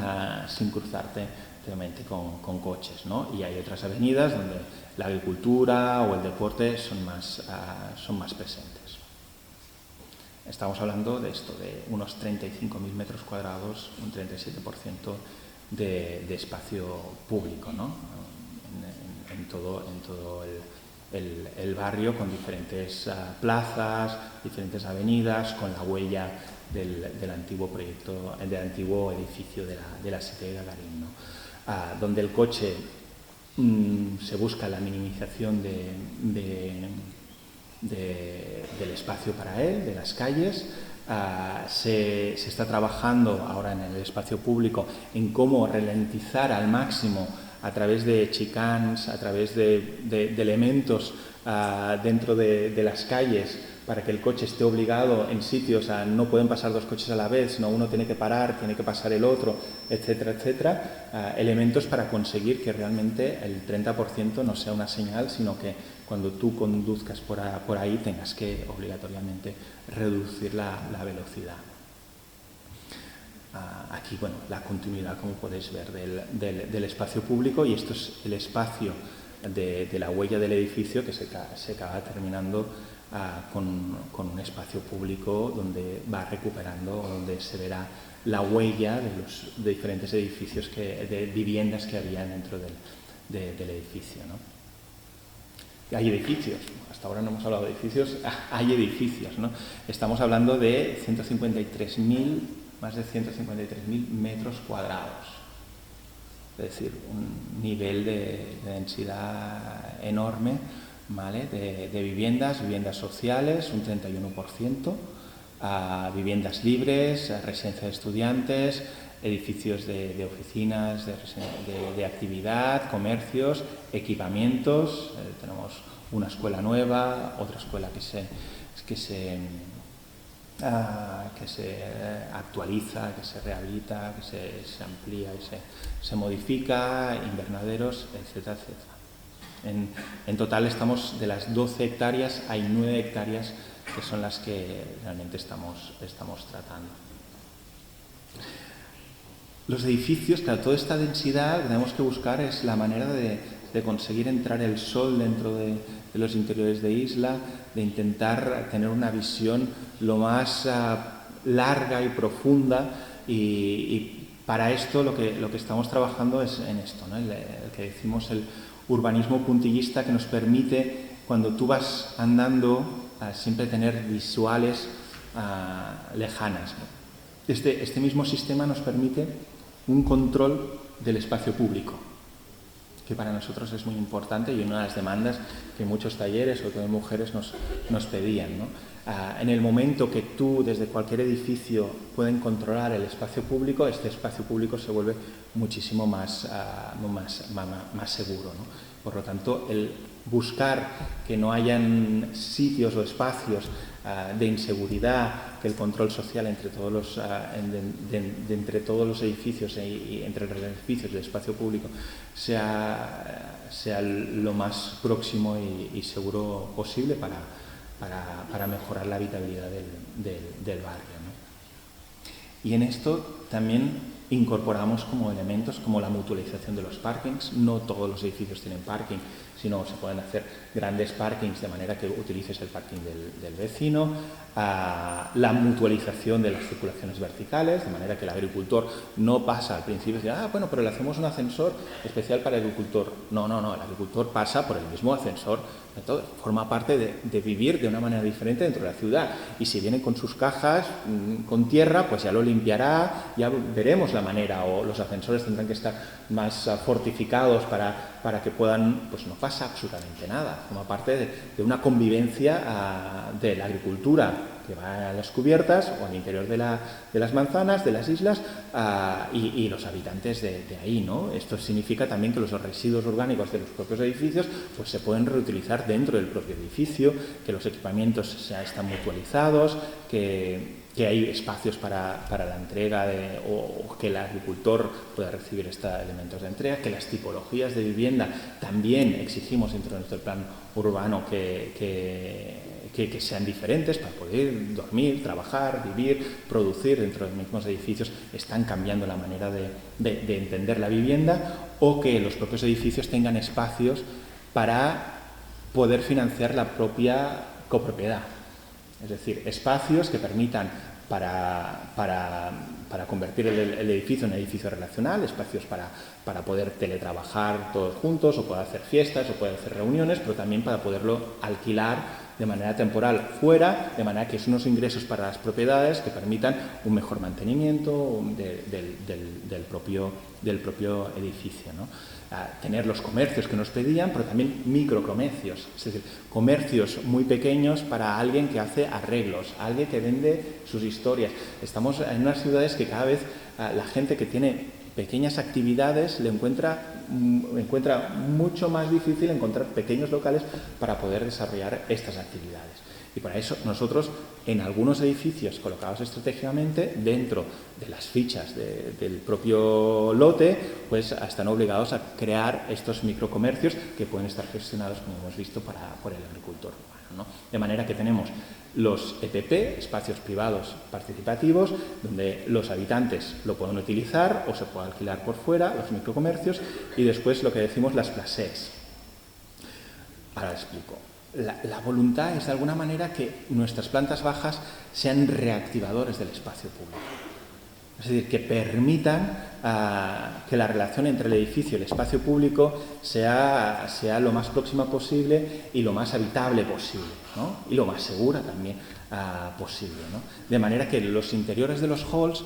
cruzarte efectivamente con coches, ¿no? Y hay otras avenidas donde la agricultura o el deporte son más presentes. Estamos hablando de esto, de unos 35.000 metros cuadrados, un 37% de espacio público, ¿no? En todo el barrio, con diferentes plazas, diferentes avenidas, con la huella del antiguo proyecto, del antiguo edificio de la Cité de Gagarin, ¿no? Donde el coche se busca la minimización del espacio para él, de las calles. Se está trabajando ahora en el espacio público en cómo ralentizar al máximo a través de chicanes, a través de elementos dentro de las calles, para que el coche esté obligado en sitios no pueden pasar dos coches a la vez, sino uno tiene que parar, tiene que pasar el otro, etcétera, etcétera. Elementos para conseguir que realmente el 30% no sea una señal, sino que cuando tú conduzcas por ahí tengas que obligatoriamente reducir la velocidad. Aquí, bueno, la continuidad, como podéis ver, del espacio público, y esto es el espacio de la huella del edificio que se acaba terminando con un espacio público donde va recuperando, donde se verá la huella de diferentes edificios, de viviendas que había dentro del edificio, ¿no? Hay edificios, hasta ahora no hemos hablado de edificios, hay edificios, ¿no? Estamos hablando de más de 153.000 metros cuadrados, es decir, un nivel de densidad enorme, ¿vale? De viviendas sociales, un 31%, viviendas libres, residencia de estudiantes, edificios de oficinas, de actividad, comercios, equipamientos. Tenemos una escuela nueva, otra escuela que se actualiza, que se rehabilita, que se amplía y se modifica, invernaderos, etcétera, etcétera. En total estamos, de las 12 hectáreas, hay 9 hectáreas que son las que realmente estamos tratando. Los edificios, claro, toda esta densidad, lo que tenemos que buscar es la manera de conseguir entrar el sol dentro de los interiores de isla, de intentar tener una visión lo más larga y profunda, y para esto lo que estamos trabajando es en esto, ¿no? El que decimos el urbanismo puntillista, que nos permite, cuando tú vas andando, siempre tener visuales lejanas, ¿no? Este mismo sistema nos permite un control del espacio público, que para nosotros es muy importante y una de las demandas que muchos talleres, sobre todo mujeres, nos pedían, ¿no? En el momento que tú, desde cualquier edificio, pueden controlar el espacio público, este espacio público se vuelve muchísimo más seguro, ¿no? Por lo tanto, el buscar que no hayan sitios o espacios de inseguridad, que el control social entre todos los edificios y entre los edificios del espacio público sea lo más próximo y seguro posible para mejorar la habitabilidad del barrio, ¿no? Y en esto también incorporamos como elementos como la mutualización de los parkings. No todos los edificios tienen parking, sino se pueden hacer grandes parkings de manera que utilices el parking del vecino, la mutualización de las circulaciones verticales, de manera que el agricultor no pasa al principio y dice, bueno, pero le hacemos un ascensor especial para el agricultor. No, el agricultor pasa por el mismo ascensor, entonces, forma parte de vivir de una manera diferente dentro de la ciudad, y si viene con sus cajas con tierra, pues ya lo limpiará, ya veremos la manera, o los ascensores tendrán que estar más fortificados para que puedan, pues no pasa absolutamente nada, forma parte de una convivencia de la agricultura que va a las cubiertas o al interior de las manzanas, de las islas, y los habitantes de ahí, ¿no? Esto significa también que los residuos orgánicos de los propios edificios pues se pueden reutilizar dentro del propio edificio, que los equipamientos están mutualizados, que hay espacios para la entrega o que el agricultor pueda recibir estos elementos de entrega, que las tipologías de vivienda también exigimos dentro de nuestro plan urbano que que sean diferentes para poder dormir, trabajar, vivir, producir dentro de los mismos edificios, están cambiando la manera de entender la vivienda, o que los propios edificios tengan espacios para poder financiar la propia copropiedad. Es decir, espacios que permitan para convertir el edificio en un edificio relacional, espacios para poder teletrabajar todos juntos, o poder hacer fiestas, o poder hacer reuniones, pero también para poderlo alquilar de manera temporal fuera, de manera que son unos ingresos para las propiedades que permitan un mejor mantenimiento del propio edificio, ¿no? Tener los comercios que nos pedían, pero también microcomercios, es decir, comercios muy pequeños para alguien que hace arreglos, alguien que vende sus historias. Estamos en unas ciudades que cada vez la gente que tiene pequeñas actividades le encuentra mucho más difícil encontrar pequeños locales para poder desarrollar estas actividades. Y para eso nosotros, en algunos edificios colocados estratégicamente, dentro de las fichas del propio lote, pues están obligados a crear estos microcomercios que pueden estar gestionados, como hemos visto, por el agricultor urbano, ¿no? De manera que tenemos los EPP, espacios privados participativos, donde los habitantes lo pueden utilizar o se puede alquilar por fuera, los microcomercios, y después lo que decimos las placés. Ahora lo explico. La voluntad es de alguna manera que nuestras plantas bajas sean reactivadores del espacio público. Es decir, que permitan que la relación entre el edificio y el espacio público sea lo más próxima posible y lo más habitable posible, ¿no? Y lo más segura también posible, ¿no? De manera que los interiores de los halls,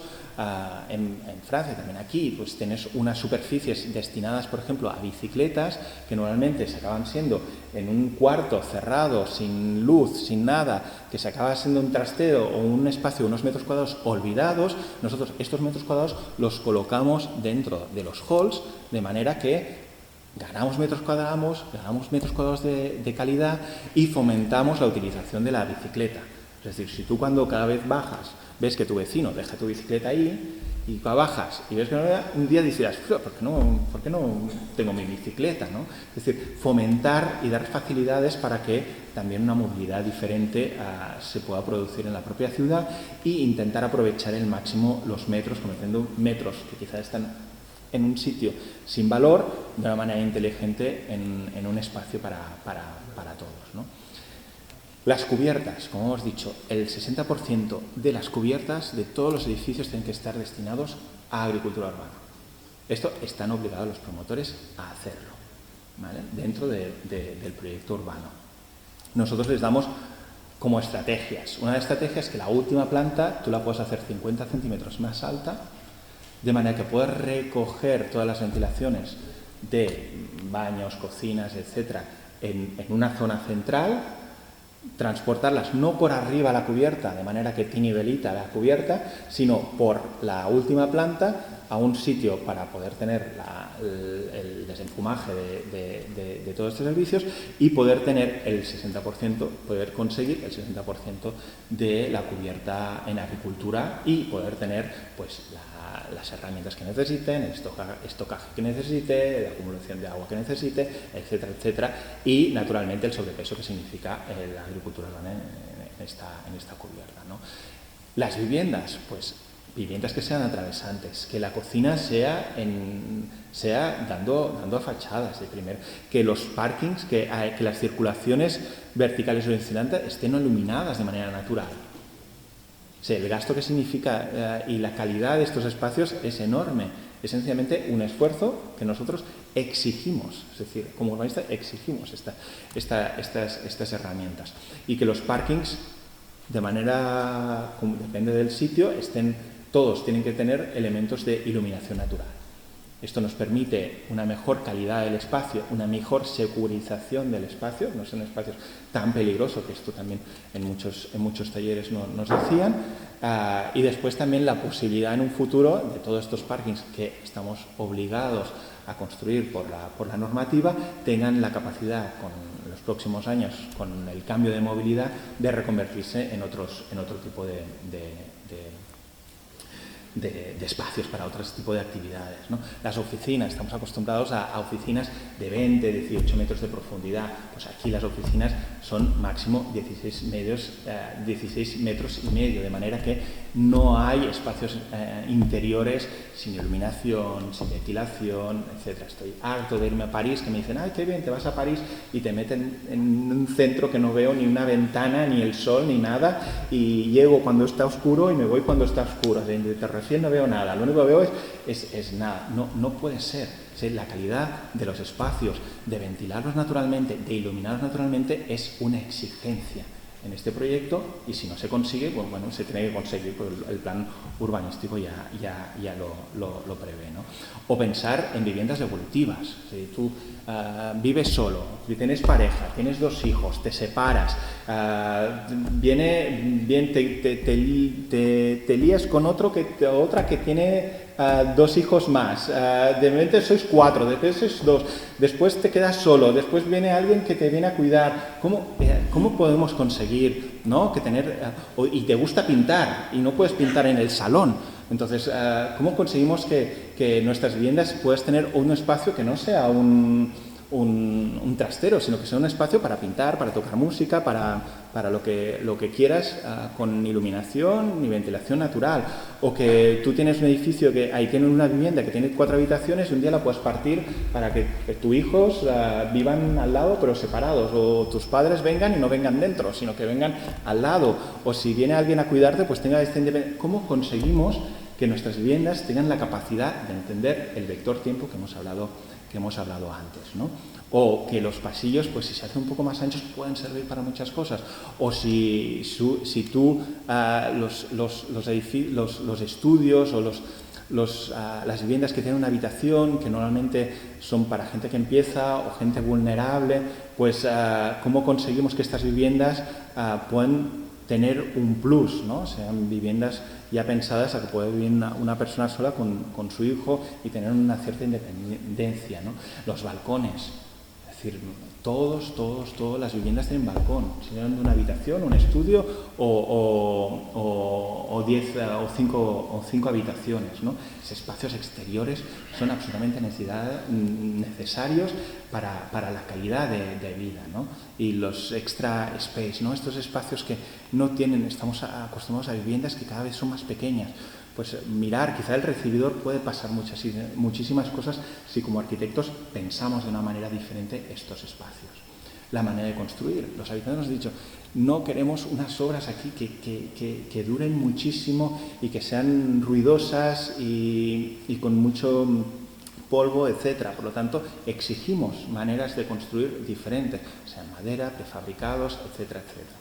en Francia, también aquí, pues tienes unas superficies destinadas, por ejemplo, a bicicletas, que normalmente se acaban siendo en un cuarto cerrado, sin luz, sin nada, que se acaba siendo un trastero o un espacio de unos metros cuadrados olvidados. Nosotros estos metros cuadrados los colocamos dentro de los halls, de manera que ganamos metros cuadrados de calidad y fomentamos la utilización de la bicicleta. Es decir, si tú cuando cada vez bajas ves que tu vecino deja tu bicicleta ahí y bajas y ves que no, un día dices, ¿por qué no tengo mi bicicleta, ¿no? Es decir, fomentar y dar facilidades para que también una movilidad diferente se pueda producir en la propia ciudad, e intentar aprovechar al máximo los metros, convirtiendo metros que quizás están en un sitio sin valor de una manera inteligente en un espacio para todos, ¿no? Las cubiertas, como hemos dicho, el 60% de las cubiertas de todos los edificios tienen que estar destinados a agricultura urbana. Esto están obligados los promotores a hacerlo, ¿vale? Dentro del proyecto urbano. Nosotros les damos como estrategias. Una de las estrategias es que la última planta tú la puedes hacer 50 centímetros más alta, de manera que puedas recoger todas las ventilaciones de baños, cocinas, etcétera, en una zona central, transportarlas no por arriba a la cubierta, de manera que te nivelita la cubierta, sino por la última planta a un sitio para poder tener el desenfumaje de todos estos servicios y poder tener el 60%, poder conseguir el 60% de la cubierta en agricultura y poder tener pues las herramientas que necesiten, el estocaje que necesite, la acumulación de agua que necesite, etcétera, etcétera, y naturalmente el sobrepeso que significa la agricultura urbana en esta cubierta, ¿no? Las viviendas, pues viviendas que sean atravesantes, que la cocina sea dando fachadas de primero, que los parkings, que las circulaciones verticales o horizontantes estén iluminadas de manera natural. O sea, el gasto que significa y la calidad de estos espacios es enorme. Es sencillamente un esfuerzo que nosotros exigimos, es decir, como urbanistas exigimos estas herramientas. Y que los parkings, de manera, depende del sitio, todos tienen que tener elementos de iluminación natural. Esto nos permite una mejor calidad del espacio, una mejor securización del espacio, no son espacios tan peligrosos, que esto también en muchos talleres nos decían, y después también la posibilidad en un futuro de todos estos parkings que estamos obligados a construir por la normativa, tengan la capacidad con los próximos años, con el cambio de movilidad, de reconvertirse en otro tipo de de espacios para otro tipo de actividades, ¿no? Las oficinas, estamos acostumbrados a oficinas de 20, 18 metros de profundidad, pues aquí las oficinas son máximo 16 metros y medio, de manera que no hay espacios interiores sin iluminación, sin ventilación, etc. Estoy harto de irme a París, que me dicen, ¡ay, qué bien, te vas a París! Y te meten en un centro que no veo ni una ventana, ni el sol, ni nada, y llego cuando está oscuro y me voy cuando está oscuro. De recién no veo nada, lo único que veo es nada. No puede ser. La calidad de los espacios, de ventilarlos naturalmente, de iluminarlos naturalmente, es una exigencia en este proyecto, y si no se consigue, pues bueno, se tiene que conseguir, pues el plan urbanístico ya lo prevé, ¿no? O pensar en viviendas evolutivas. Si tú vives solo, si tienes pareja, tienes 2 hijos, te separas, te lías con otra que tiene 2 hijos más, de repente sois 4, después sois 2, después te quedas solo, después viene alguien que te viene a cuidar. ¿Cómo podemos conseguir, ¿no?, que tener, y te gusta pintar y no puedes pintar en el salón? Entonces, ¿cómo conseguimos que nuestras viviendas puedas tener un espacio que no sea un trastero, sino que sea un espacio para pintar, para tocar música, para lo que quieras, con iluminación y ventilación natural? O que tú tienes un edificio que ahí tienen una vivienda que tiene 4 habitaciones y un día la puedes partir para que tus hijos vivan al lado pero separados, o tus padres vengan y no vengan dentro, sino que vengan al lado, o si viene alguien a cuidarte, pues tenga esta independencia. ¿Cómo conseguimos que nuestras viviendas tengan la capacidad de entender el vector tiempo que hemos hablado antes, ¿no? O que los pasillos, pues si se hacen un poco más anchos, pueden servir para muchas cosas. O si tú los estudios o las viviendas que tienen una habitación, que normalmente son para gente que empieza o gente vulnerable, pues cómo conseguimos que estas viviendas puedan tener un plus, ¿no? Sean viviendas ya pensadas a que puede vivir una persona sola con su hijo y tener una cierta independencia, ¿no? Los balcones, es decir, todas las viviendas tienen balcón, sean de una habitación, un estudio o 10 o 5 habitaciones, ¿no? Esos espacios exteriores son absolutamente necesarios para la calidad de vida, ¿no? Y los extra space, ¿no? Estos espacios que no tienen, estamos acostumbrados a viviendas que cada vez son más pequeñas. Pues mirar, quizá el recibidor puede pasar muchísimas cosas si como arquitectos pensamos de una manera diferente estos espacios. La manera de construir. Los habitantes nos han dicho, no queremos unas obras aquí que duren muchísimo y que sean ruidosas y con mucho polvo, etcétera. Por lo tanto, exigimos maneras de construir diferentes, sean madera, prefabricados, etcétera, etcétera.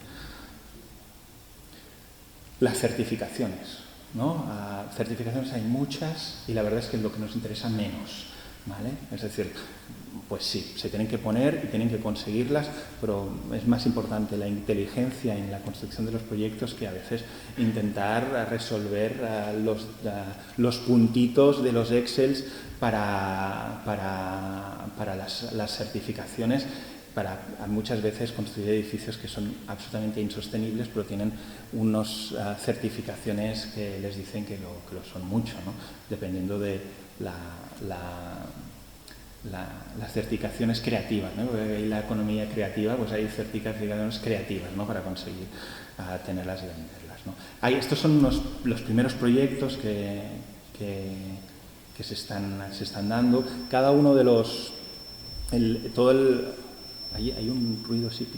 Las certificaciones, ¿no? Certificaciones hay muchas y la verdad es que es lo que nos interesa menos, ¿vale? Es decir, pues sí, se tienen que poner y tienen que conseguirlas, pero es más importante la inteligencia en la construcción de los proyectos que a veces intentar resolver los puntitos de los Excels para las certificaciones, para muchas veces construir edificios que son absolutamente insostenibles, pero tienen unas certificaciones que les dicen que lo son mucho, ¿no? Dependiendo de las certificaciones creativas, ¿no? Hay la economía creativa, pues hay certificaciones creativas, ¿no? Para conseguir tenerlas y venderlas, ¿no? Estos son los primeros proyectos que se están dando. Cada uno de los... Hay un ruido sí.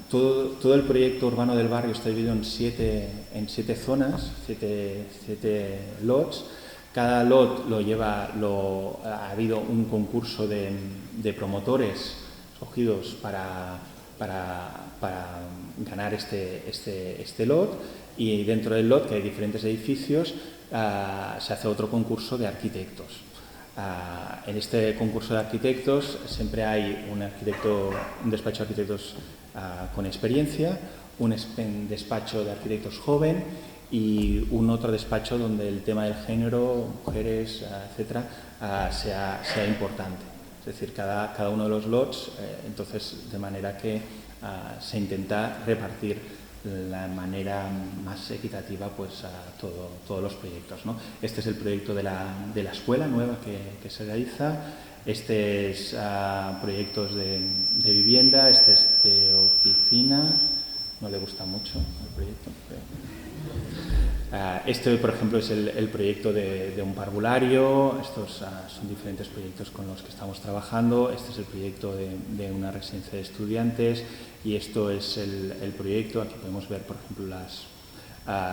Todo el proyecto urbano del barrio está dividido en siete zonas, siete lots. Cada lot ha habido un concurso de promotores escogidos para ganar este lot, y dentro del lot, que hay diferentes edificios, se hace otro concurso de arquitectos. En este concurso de arquitectos siempre hay un despacho de arquitectos con experiencia, un despacho de arquitectos joven y un otro despacho donde el tema del género, mujeres, etcétera, sea importante. Es decir, cada uno de los lots, entonces, de manera que se intenta repartir la manera más equitativa pues, a todos los proyectos, ¿no? Este es el proyecto de la escuela nueva que se realiza. Este es proyectos de vivienda, este es de oficina. No le gusta mucho el proyecto. Este, por ejemplo, es el proyecto de un parvulario. Estos son diferentes proyectos con los que estamos trabajando. Este es el proyecto de una residencia de estudiantes y esto es el proyecto. Aquí podemos ver, por ejemplo,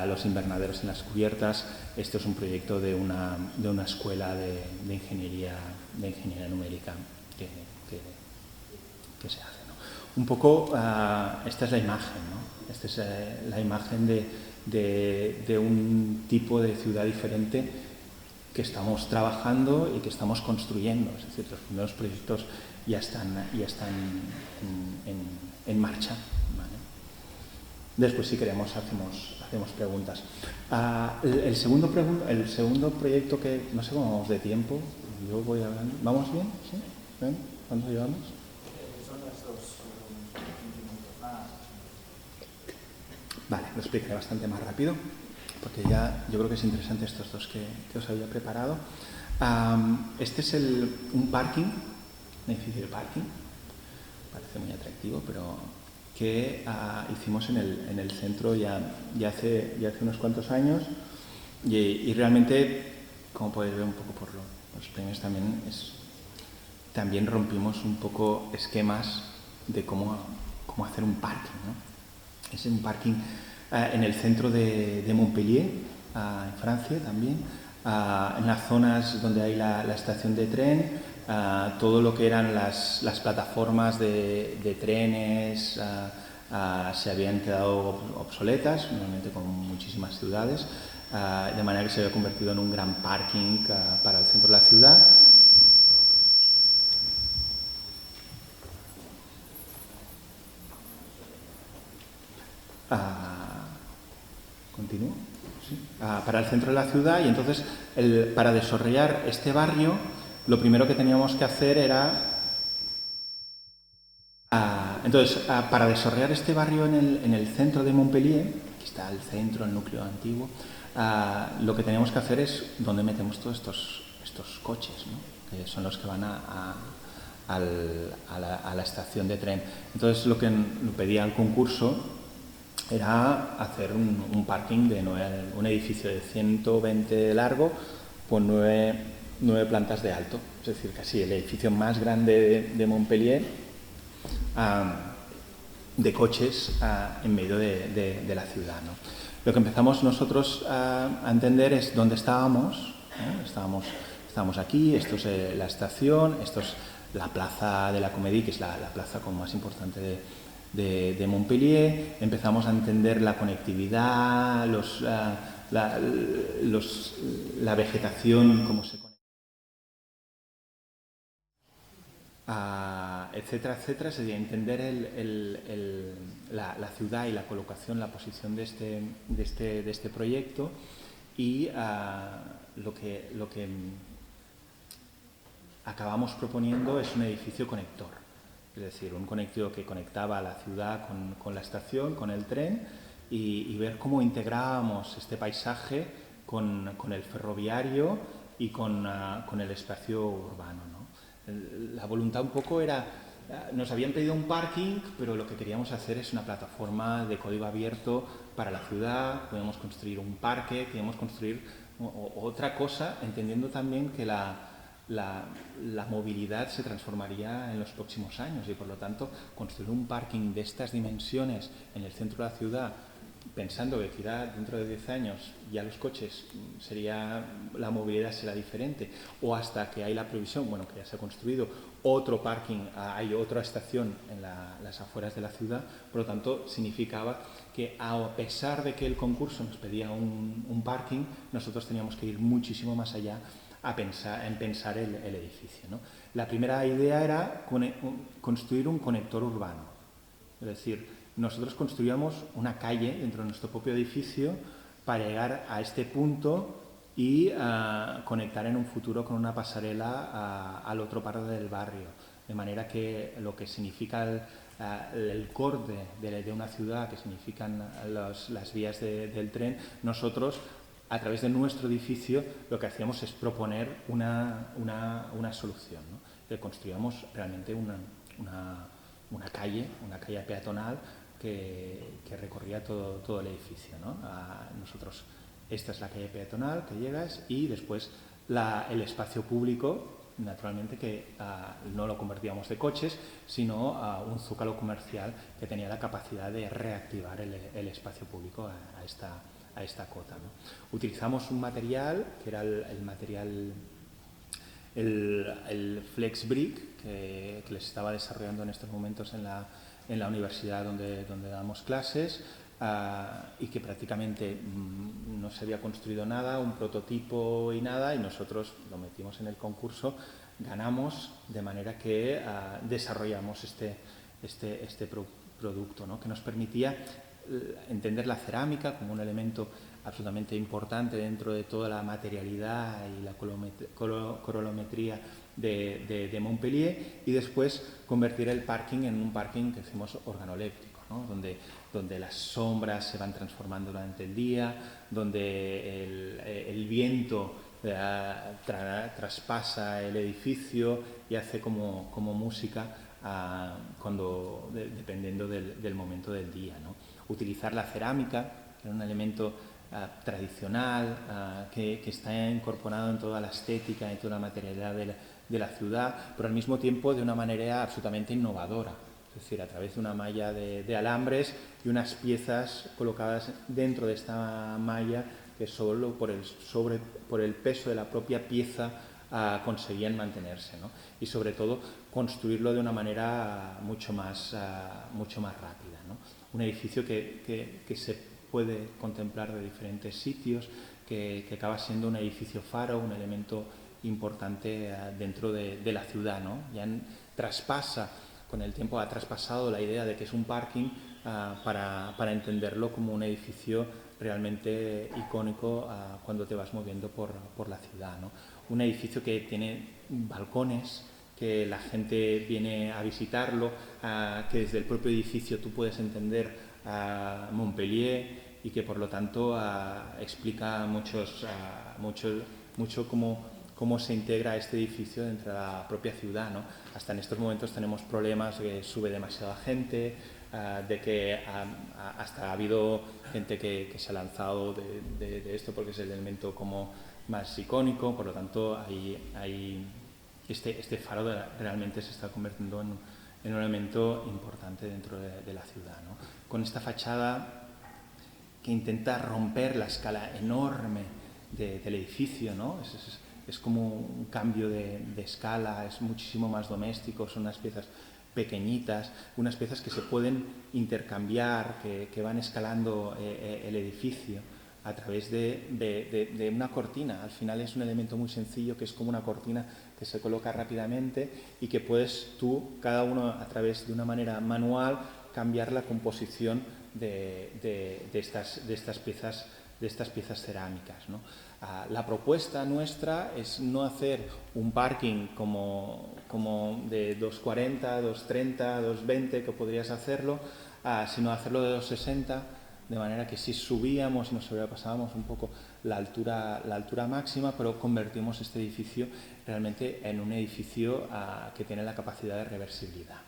los invernaderos en las cubiertas. Este es un proyecto de una escuela de ingeniería numérica que se hace, ¿no? Un poco, esta es la imagen, ¿no? Esta es la imagen de un tipo de ciudad diferente que estamos trabajando y que estamos construyendo. Es decir, los primeros proyectos ya están en marcha, ¿vale? Después, si queremos, hacemos preguntas. El segundo proyecto que, no sé cómo vamos de tiempo, yo voy hablando. ¿Vamos bien? ¿Sí? ¿Ven? ¿Cuánto llevamos? Son estos 15 minutos. Vale, lo explicaré bastante más rápido, porque ya yo creo que es interesante estos dos que os había preparado. Este es un parking, un edificio de parking, parece muy atractivo, pero que hicimos en el centro ya hace unos cuantos años y realmente, como podéis ver un poco por los premios también rompimos un poco esquemas de cómo hacer un parking, ¿no? Es un parking en el centro de Montpellier, en Francia también, en las zonas donde hay la estación de tren, todo lo que eran las plataformas de trenes se habían quedado obsoletas, normalmente con muchísimas ciudades, de manera que se había convertido en un gran parking para el centro de la ciudad. Continúo. ¿Sí? Para el centro de la ciudad y entonces para desarrollar este barrio lo primero que teníamos que hacer era para desarrollar este barrio en el centro de Montpellier, aquí está el centro, el núcleo antiguo, lo que teníamos que hacer es dónde metemos todos estos coches, ¿no? Que son los que van a la estación de tren. Entonces lo que pedía el concurso era hacer un parking un edificio de 120 de largo con 9 plantas de alto, es decir, casi el edificio más grande de Montpellier, de coches en medio de la ciudad, ¿no? Lo que empezamos nosotros a entender es dónde estábamos, ¿eh? Estábamos aquí, esto es la estación, esto es la plaza de la Comédie, que es la plaza como más importante de Montpellier. Empezamos a entender la conectividad, la vegetación, cómo se conecta, etcétera, etcétera. Es decir, entender la ciudad y la colocación, la posición de este proyecto y lo que acabamos proponiendo es un edificio conector. Es decir, un conectivo que conectaba a la ciudad con la estación, con el tren, y ver cómo integrábamos este paisaje con el ferroviario y con el espacio urbano, ¿no? La voluntad un poco era, nos habían pedido un parking, pero lo que queríamos hacer es una plataforma de código abierto para la ciudad, podíamos construir un parque, queríamos construir otra cosa, entendiendo también que la movilidad se transformaría en los próximos años y por lo tanto construir un parking de estas dimensiones en el centro de la ciudad, pensando que quizá dentro de 10 años ya los coches la movilidad será diferente, o hasta que hay la previsión, bueno, que ya se ha construido otro parking, hay otra estación en las afueras de la ciudad, por lo tanto significaba que a pesar de que el concurso nos pedía un parking, nosotros teníamos que ir muchísimo más allá en pensar el edificio, ¿no? La primera idea era construir un conector urbano. Es decir, nosotros construíamos una calle dentro de nuestro propio edificio para llegar a este punto y conectar en un futuro con una pasarela al otro parte del barrio. de manera que lo que significa el core de una ciudad, que significan las vías del tren, nosotros, a través de nuestro edificio, lo que hacíamos es proponer una solución, ¿no? Que construíamos realmente una calle peatonal que recorría todo el edificio, ¿no? Nosotros, esta es la calle peatonal que llegas, y después el espacio público, naturalmente, que no lo convertíamos de coches, sino a un zócalo comercial que tenía la capacidad de reactivar el espacio público a esta cota, ¿no? Utilizamos un material que era el Flex Brick, que les estaba desarrollando en estos momentos en la universidad donde damos clases, y que prácticamente no se había construido nada, un prototipo y nada, y nosotros lo metimos en el concurso, ganamos, de manera que desarrollamos este producto, ¿no? Que nos permitía entender la cerámica como un elemento absolutamente importante dentro de toda la materialidad y la colorimetría de Montpellier, y después convertir el parking en un parking que decimos organoléptico, ¿no? Donde las sombras se van transformando durante el día, donde el viento traspasa el edificio y hace como música dependiendo del momento del día, ¿no? Utilizar la cerámica, que era un elemento tradicional, que está incorporado en toda la estética y toda la materialidad de la ciudad, pero al mismo tiempo de una manera absolutamente innovadora. Es decir, a través de una malla de alambres y unas piezas colocadas dentro de esta malla que solo por el peso de la propia pieza conseguían mantenerse, ¿no? Y sobre todo construirlo de una manera mucho más rápida, ¿no? Un edificio que se puede contemplar de diferentes sitios, que acaba siendo un edificio faro, un elemento importante dentro de la ciudad, ¿no? Con el tiempo ha traspasado la idea de que es un parking para entenderlo como un edificio realmente icónico cuando te vas moviendo por la ciudad, ¿no? Un edificio que tiene balcones, que la gente viene a visitarlo, que desde el propio edificio tú puedes entender Montpellier, y que por lo tanto explica mucho cómo se integra este edificio dentro de la propia ciudad, ¿no? Hasta en estos momentos tenemos problemas de que sube demasiada gente, de que hasta ha habido gente que se ha lanzado de esto porque es el elemento como más icónico. Por lo tanto, este faro realmente se está convirtiendo en un elemento importante dentro de la ciudad, ¿no? Con esta fachada que intenta romper la escala enorme del edificio, ¿no? Es como un cambio de escala, es muchísimo más doméstico, son unas piezas pequeñitas, unas piezas que se pueden intercambiar, que van escalando el edificio a través de una cortina. Al final es un elemento muy sencillo, que es como una cortina que se coloca rápidamente y que puedes tú, cada uno a través de una manera manual, cambiar la composición de estas piezas cerámicas, ¿no? La propuesta nuestra es no hacer un parking como de 240, 230, 220, que podrías hacerlo, sino hacerlo de 260, de manera que si subíamos y nos sobrepasábamos un poco la altura máxima, pero convertimos este edificio realmente en un edificio que tiene la capacidad de reversibilidad.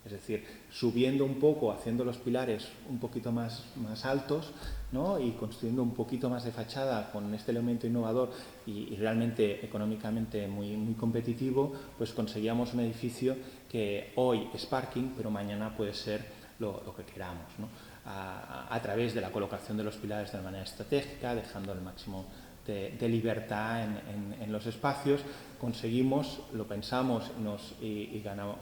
Es decir, subiendo un poco, haciendo los pilares un poquito más altos, ¿no? Y construyendo un poquito más de fachada con este elemento innovador y realmente económicamente muy competitivo, pues conseguíamos un edificio que hoy es parking, pero mañana puede ser lo que queramos, ¿no? A través de la colocación de los pilares de manera estratégica, dejando el máximo de libertad en los espacios, conseguimos, lo pensamos y ganamos,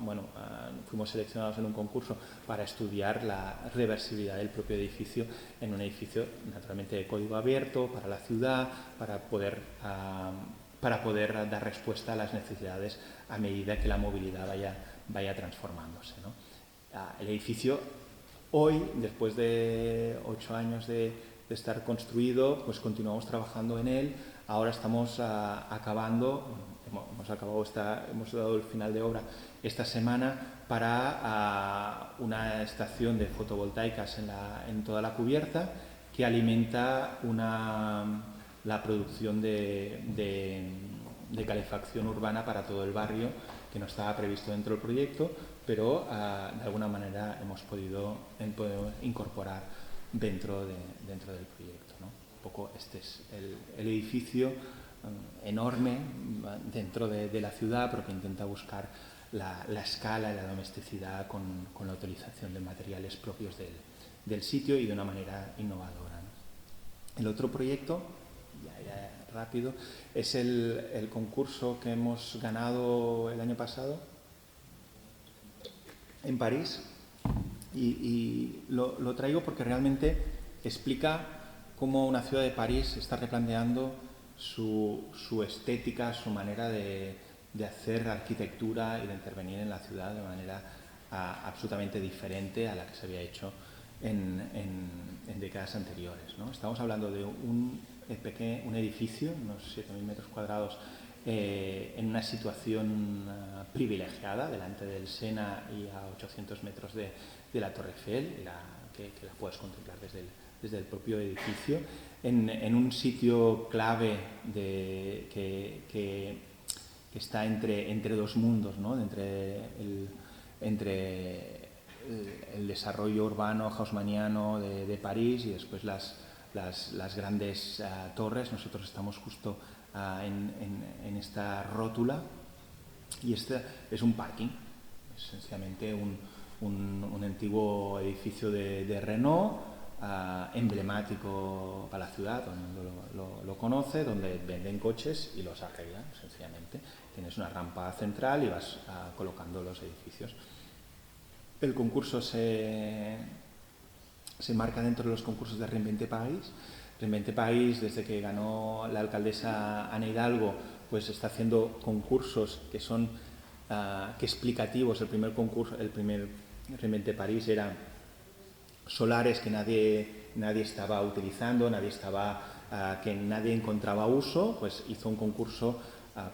fuimos seleccionados en un concurso para estudiar la reversibilidad del propio edificio en un edificio naturalmente de código abierto para la ciudad, para poder dar respuesta a las necesidades a medida que la movilidad vaya transformándose, ¿no? El edificio hoy, después de 8 años de estar construido, pues continuamos trabajando en él. Ahora estamos acabando, hemos dado el final de obra esta semana para una estación de fotovoltaicas en toda la cubierta que alimenta la producción de calefacción urbana para todo el barrio, que no estaba previsto dentro del proyecto, pero de alguna manera hemos podido incorporar dentro del proyecto, ¿no? Un poco este es el edificio enorme dentro de la ciudad, pero que intenta buscar la escala y la domesticidad con la utilización de materiales propios del sitio y de una manera innovadora, ¿no? El otro proyecto, ya rápido, es el concurso que hemos ganado el año pasado en París, y lo traigo porque realmente explica cómo una ciudad de París está replanteando su estética, su manera de hacer arquitectura y de intervenir en la ciudad de manera absolutamente diferente a la que se había hecho en décadas anteriores, ¿no? Estamos hablando de un edificio, unos 7.000 metros cuadrados, en una situación privilegiada delante del Sena y a 800 metros de la Torre Eiffel, que la puedes contemplar desde el propio edificio, en un sitio clave que está entre dos mundos, ¿no? entre el desarrollo urbano haussmanniano de París y después las grandes torres. Nosotros estamos justo en esta rótula, y este es un parking, esencialmente un antiguo edificio de Renault, emblemático para la ciudad, todo el mundo lo conoce, donde venden coches y los arreglan, sencillamente. Tienes una rampa central y vas colocando los edificios. El concurso se marca dentro de los concursos de Reinvente París. Reinvente París, desde que ganó la alcaldesa Ana Hidalgo, pues está haciendo concursos que son explicativos. El primer Reinvente París era solares que nadie estaba utilizando, que nadie encontraba uso. Pues hizo un concurso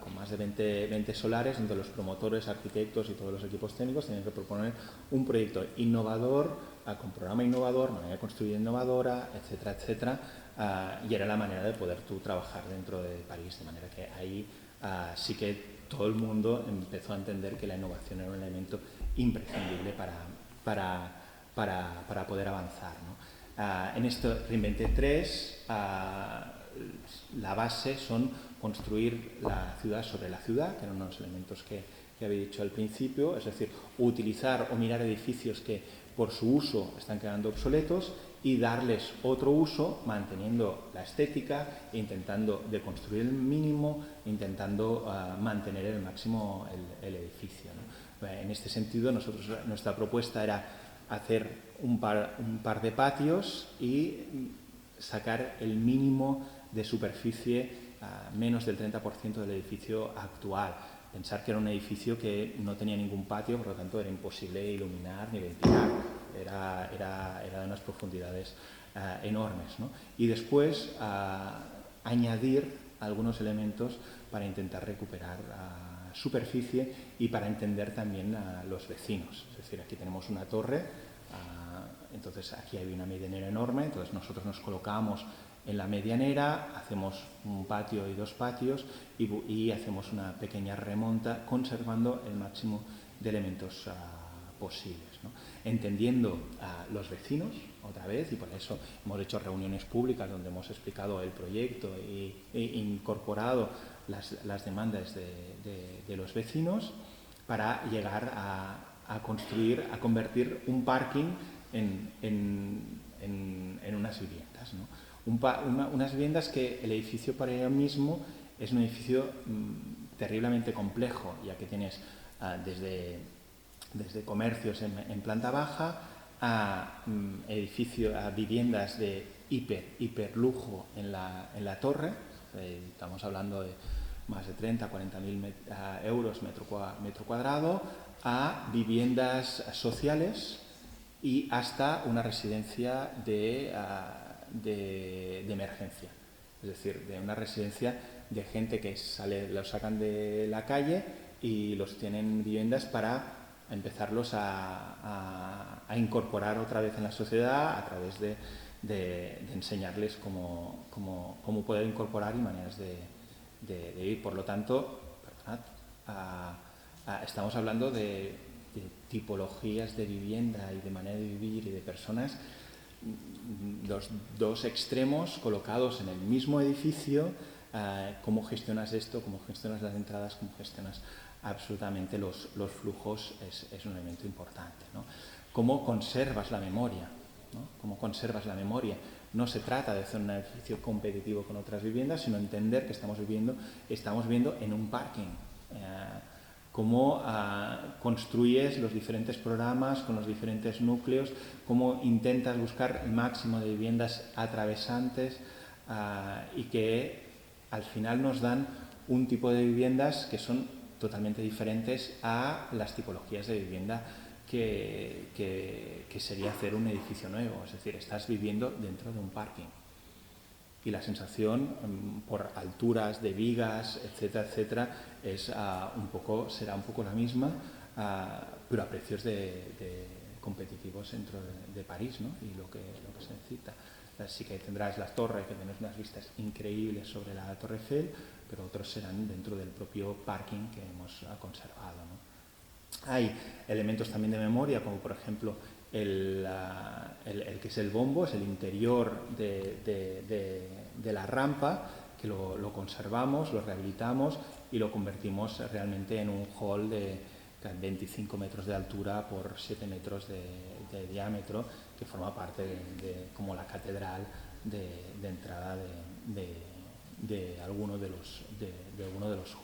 con más de 20 solares, donde los promotores, arquitectos y todos los equipos técnicos tenían que proponer un proyecto innovador, con programa innovador, manera de construir innovadora, etcétera, etcétera, y era la manera de poder tú trabajar dentro de París, de manera que ahí sí que todo el mundo empezó a entender que la innovación era un elemento imprescindible para poder avanzar, ¿no? En esto Reinvente 3, la base son construir la ciudad sobre la ciudad, que eran unos elementos que había dicho al principio, es decir, utilizar o mirar edificios que por su uso están quedando obsoletos y darles otro uso, manteniendo la estética, intentando deconstruir el mínimo, intentando mantener el máximo el edificio, ¿no? En este sentido, nuestra propuesta era hacer un par de patios y sacar el mínimo de superficie, menos del 30% del edificio actual. Pensar que era un edificio que no tenía ningún patio, por lo tanto era imposible iluminar ni ventilar. Era de unas profundidades enormes, ¿no? Y después añadir algunos elementos para intentar recuperar superficie y para entender también a los vecinos. Es decir, aquí tenemos una torre, entonces aquí hay una medianera enorme, entonces nosotros nos colocamos en la medianera, hacemos un patio y dos patios y hacemos una pequeña remonta conservando el máximo de elementos posibles, ¿no? Entendiendo a los vecinos otra vez, y por eso hemos hecho reuniones públicas donde hemos explicado el proyecto e incorporado las demandas de los vecinos para llegar a convertir un parking en unas viviendas, ¿no? Unas viviendas que el edificio por ello mismo es un edificio terriblemente complejo, ya que tienes desde comercios en planta baja a viviendas de hiper lujo en la torre. Estamos hablando de más de 30, 40.000 euros metro cuadrado, a viviendas sociales y hasta una residencia de emergencia, es decir, de una residencia de gente que los sacan de la calle y los tienen viviendas para empezarlos a incorporar otra vez en la sociedad a través de enseñarles cómo poder incorporar y maneras de vivir. Por lo tanto, estamos hablando de tipologías de vivienda y de manera de vivir y de personas, los dos extremos colocados en el mismo edificio. Cómo gestionas esto, cómo gestionas las entradas, cómo gestionas absolutamente los flujos es un elemento importante, ¿no? Cómo conservas la memoria, ¿no? Cómo conservas la memoria. No se trata de hacer un edificio competitivo con otras viviendas, sino entender que estamos viviendo en un parking. Cómo construyes los diferentes programas con los diferentes núcleos, cómo intentas buscar el máximo de viviendas atravesantes y que al final nos dan un tipo de viviendas que son totalmente diferentes a las tipologías de vivienda que sería hacer un edificio nuevo. Es decir, estás viviendo dentro de un parking. Y la sensación por alturas de vigas, etcétera, etcétera, será un poco la misma, pero a precios competitivos dentro de París, ¿no? Y lo que se necesita. Sí que tendrás la torre, que tienes unas vistas increíbles sobre la Torre Eiffel, pero otros serán dentro del propio parking que hemos conservado, ¿no? Hay elementos también de memoria, como por ejemplo el que es el bombo, es el interior de la rampa, que lo conservamos, lo rehabilitamos y lo convertimos realmente en un hall de 25 metros de altura por 7 metros de diámetro, que forma parte como la catedral de entrada de alguno de los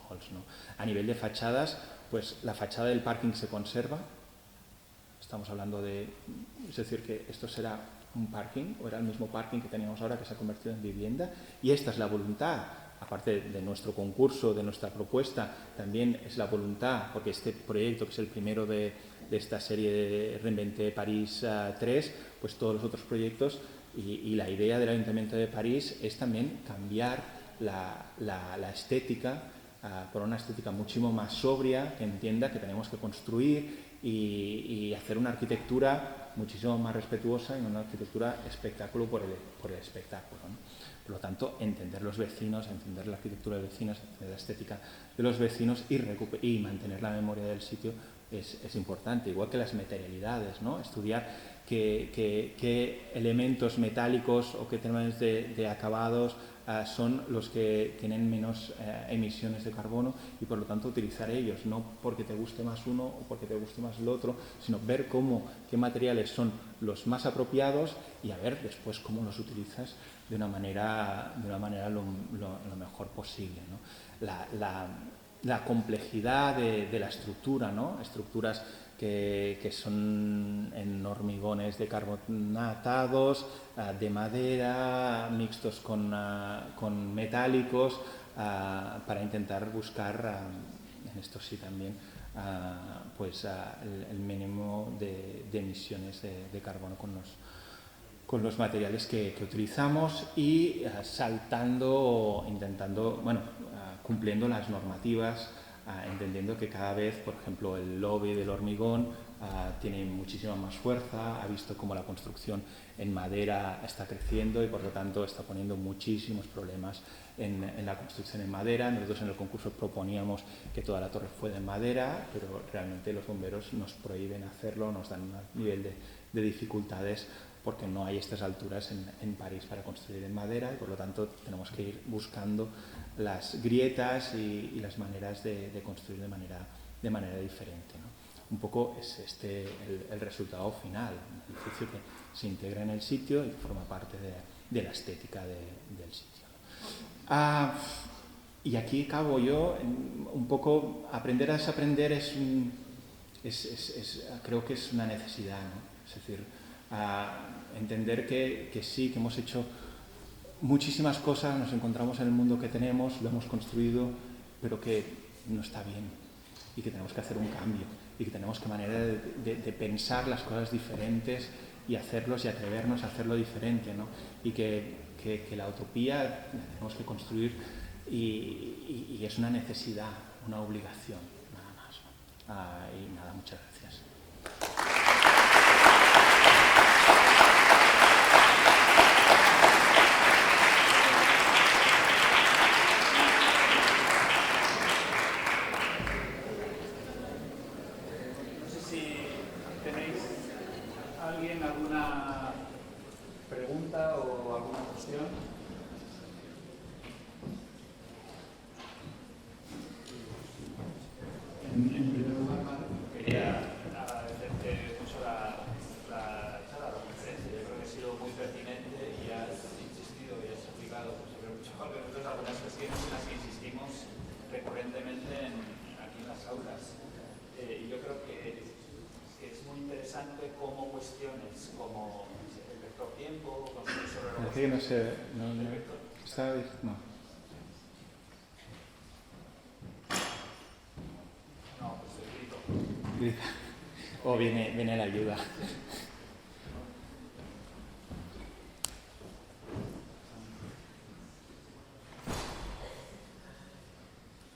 halls, ¿no? A nivel de fachadas, pues la fachada del parking se conserva. Estamos hablando es decir, que esto será un parking, o era el mismo parking que teníamos ahora, que se ha convertido en vivienda, y esta es la voluntad, aparte de nuestro concurso, de nuestra propuesta, también es la voluntad, porque este proyecto, que es el primero de esta serie de Reinventé París 3, pues todos los otros proyectos, y la idea del Ayuntamiento de París es también cambiar la estética por una estética muchísimo más sobria, que entienda que tenemos que construir y hacer una arquitectura muchísimo más respetuosa y no una arquitectura espectáculo por el espectáculo, ¿no? Por lo tanto, entender los vecinos, entender la arquitectura de vecinos, entender la estética de los vecinos y mantener la memoria del sitio es importante, igual que las materialidades, ¿no? Estudiar qué elementos metálicos o qué temas de acabados son los que tienen menos emisiones de carbono y por lo tanto utilizar ellos, no porque te guste más uno o porque te guste más el otro, sino ver qué materiales son los más apropiados y a ver después cómo los utilizas de una manera lo mejor posible, ¿no? La complejidad de la estructura, ¿no? Estructuras que son en hormigones de carbonatados, de madera, mixtos con metálicos, para intentar buscar, en esto sí también, el mínimo de emisiones de carbono con los materiales que utilizamos y cumpliendo las normativas, entendiendo que cada vez, por ejemplo, el lobby del hormigón tiene muchísima más fuerza, ha visto cómo la construcción en madera está creciendo y por lo tanto está poniendo muchísimos problemas en la construcción en madera. Nosotros en el concurso proponíamos que toda la torre fuera en madera, pero realmente los bomberos nos prohíben hacerlo, nos dan un nivel de dificultades porque no hay estas alturas en París para construir en madera y por lo tanto tenemos que ir buscando las grietas y las maneras de construir de manera diferente, ¿no? Un poco es el resultado final, un edificio que se integra en el sitio y que forma parte de la estética del sitio, ¿no? Y aquí acabo yo, un poco, aprender a desaprender creo que es una necesidad, ¿no? Es decir, entender que sí, que hemos hecho muchísimas cosas, nos encontramos en el mundo que tenemos, lo hemos construido, pero que no está bien y que tenemos que hacer un cambio y que tenemos que manera de pensar las cosas diferentes y hacerlos y atrevernos a hacerlo diferente, ¿no? Y que la utopía la tenemos que construir y es una necesidad, una obligación, nada más. Y nada, muchas gracias. No sé si tenéis alguna pregunta o alguna cuestión. En primer lugar, quería agradecerte mucho la conferencia. Yo creo que ha sido muy pertinente y has insistido y has explicado sobre muchos conceptos, algunas cuestiones en las que insistimos recurrentemente aquí en las aulas. Y yo creo que es muy interesante cómo cuestiones como el vector tiempo, construir sobre lo que no sé, no. No, pues el grito. O viene la ayuda.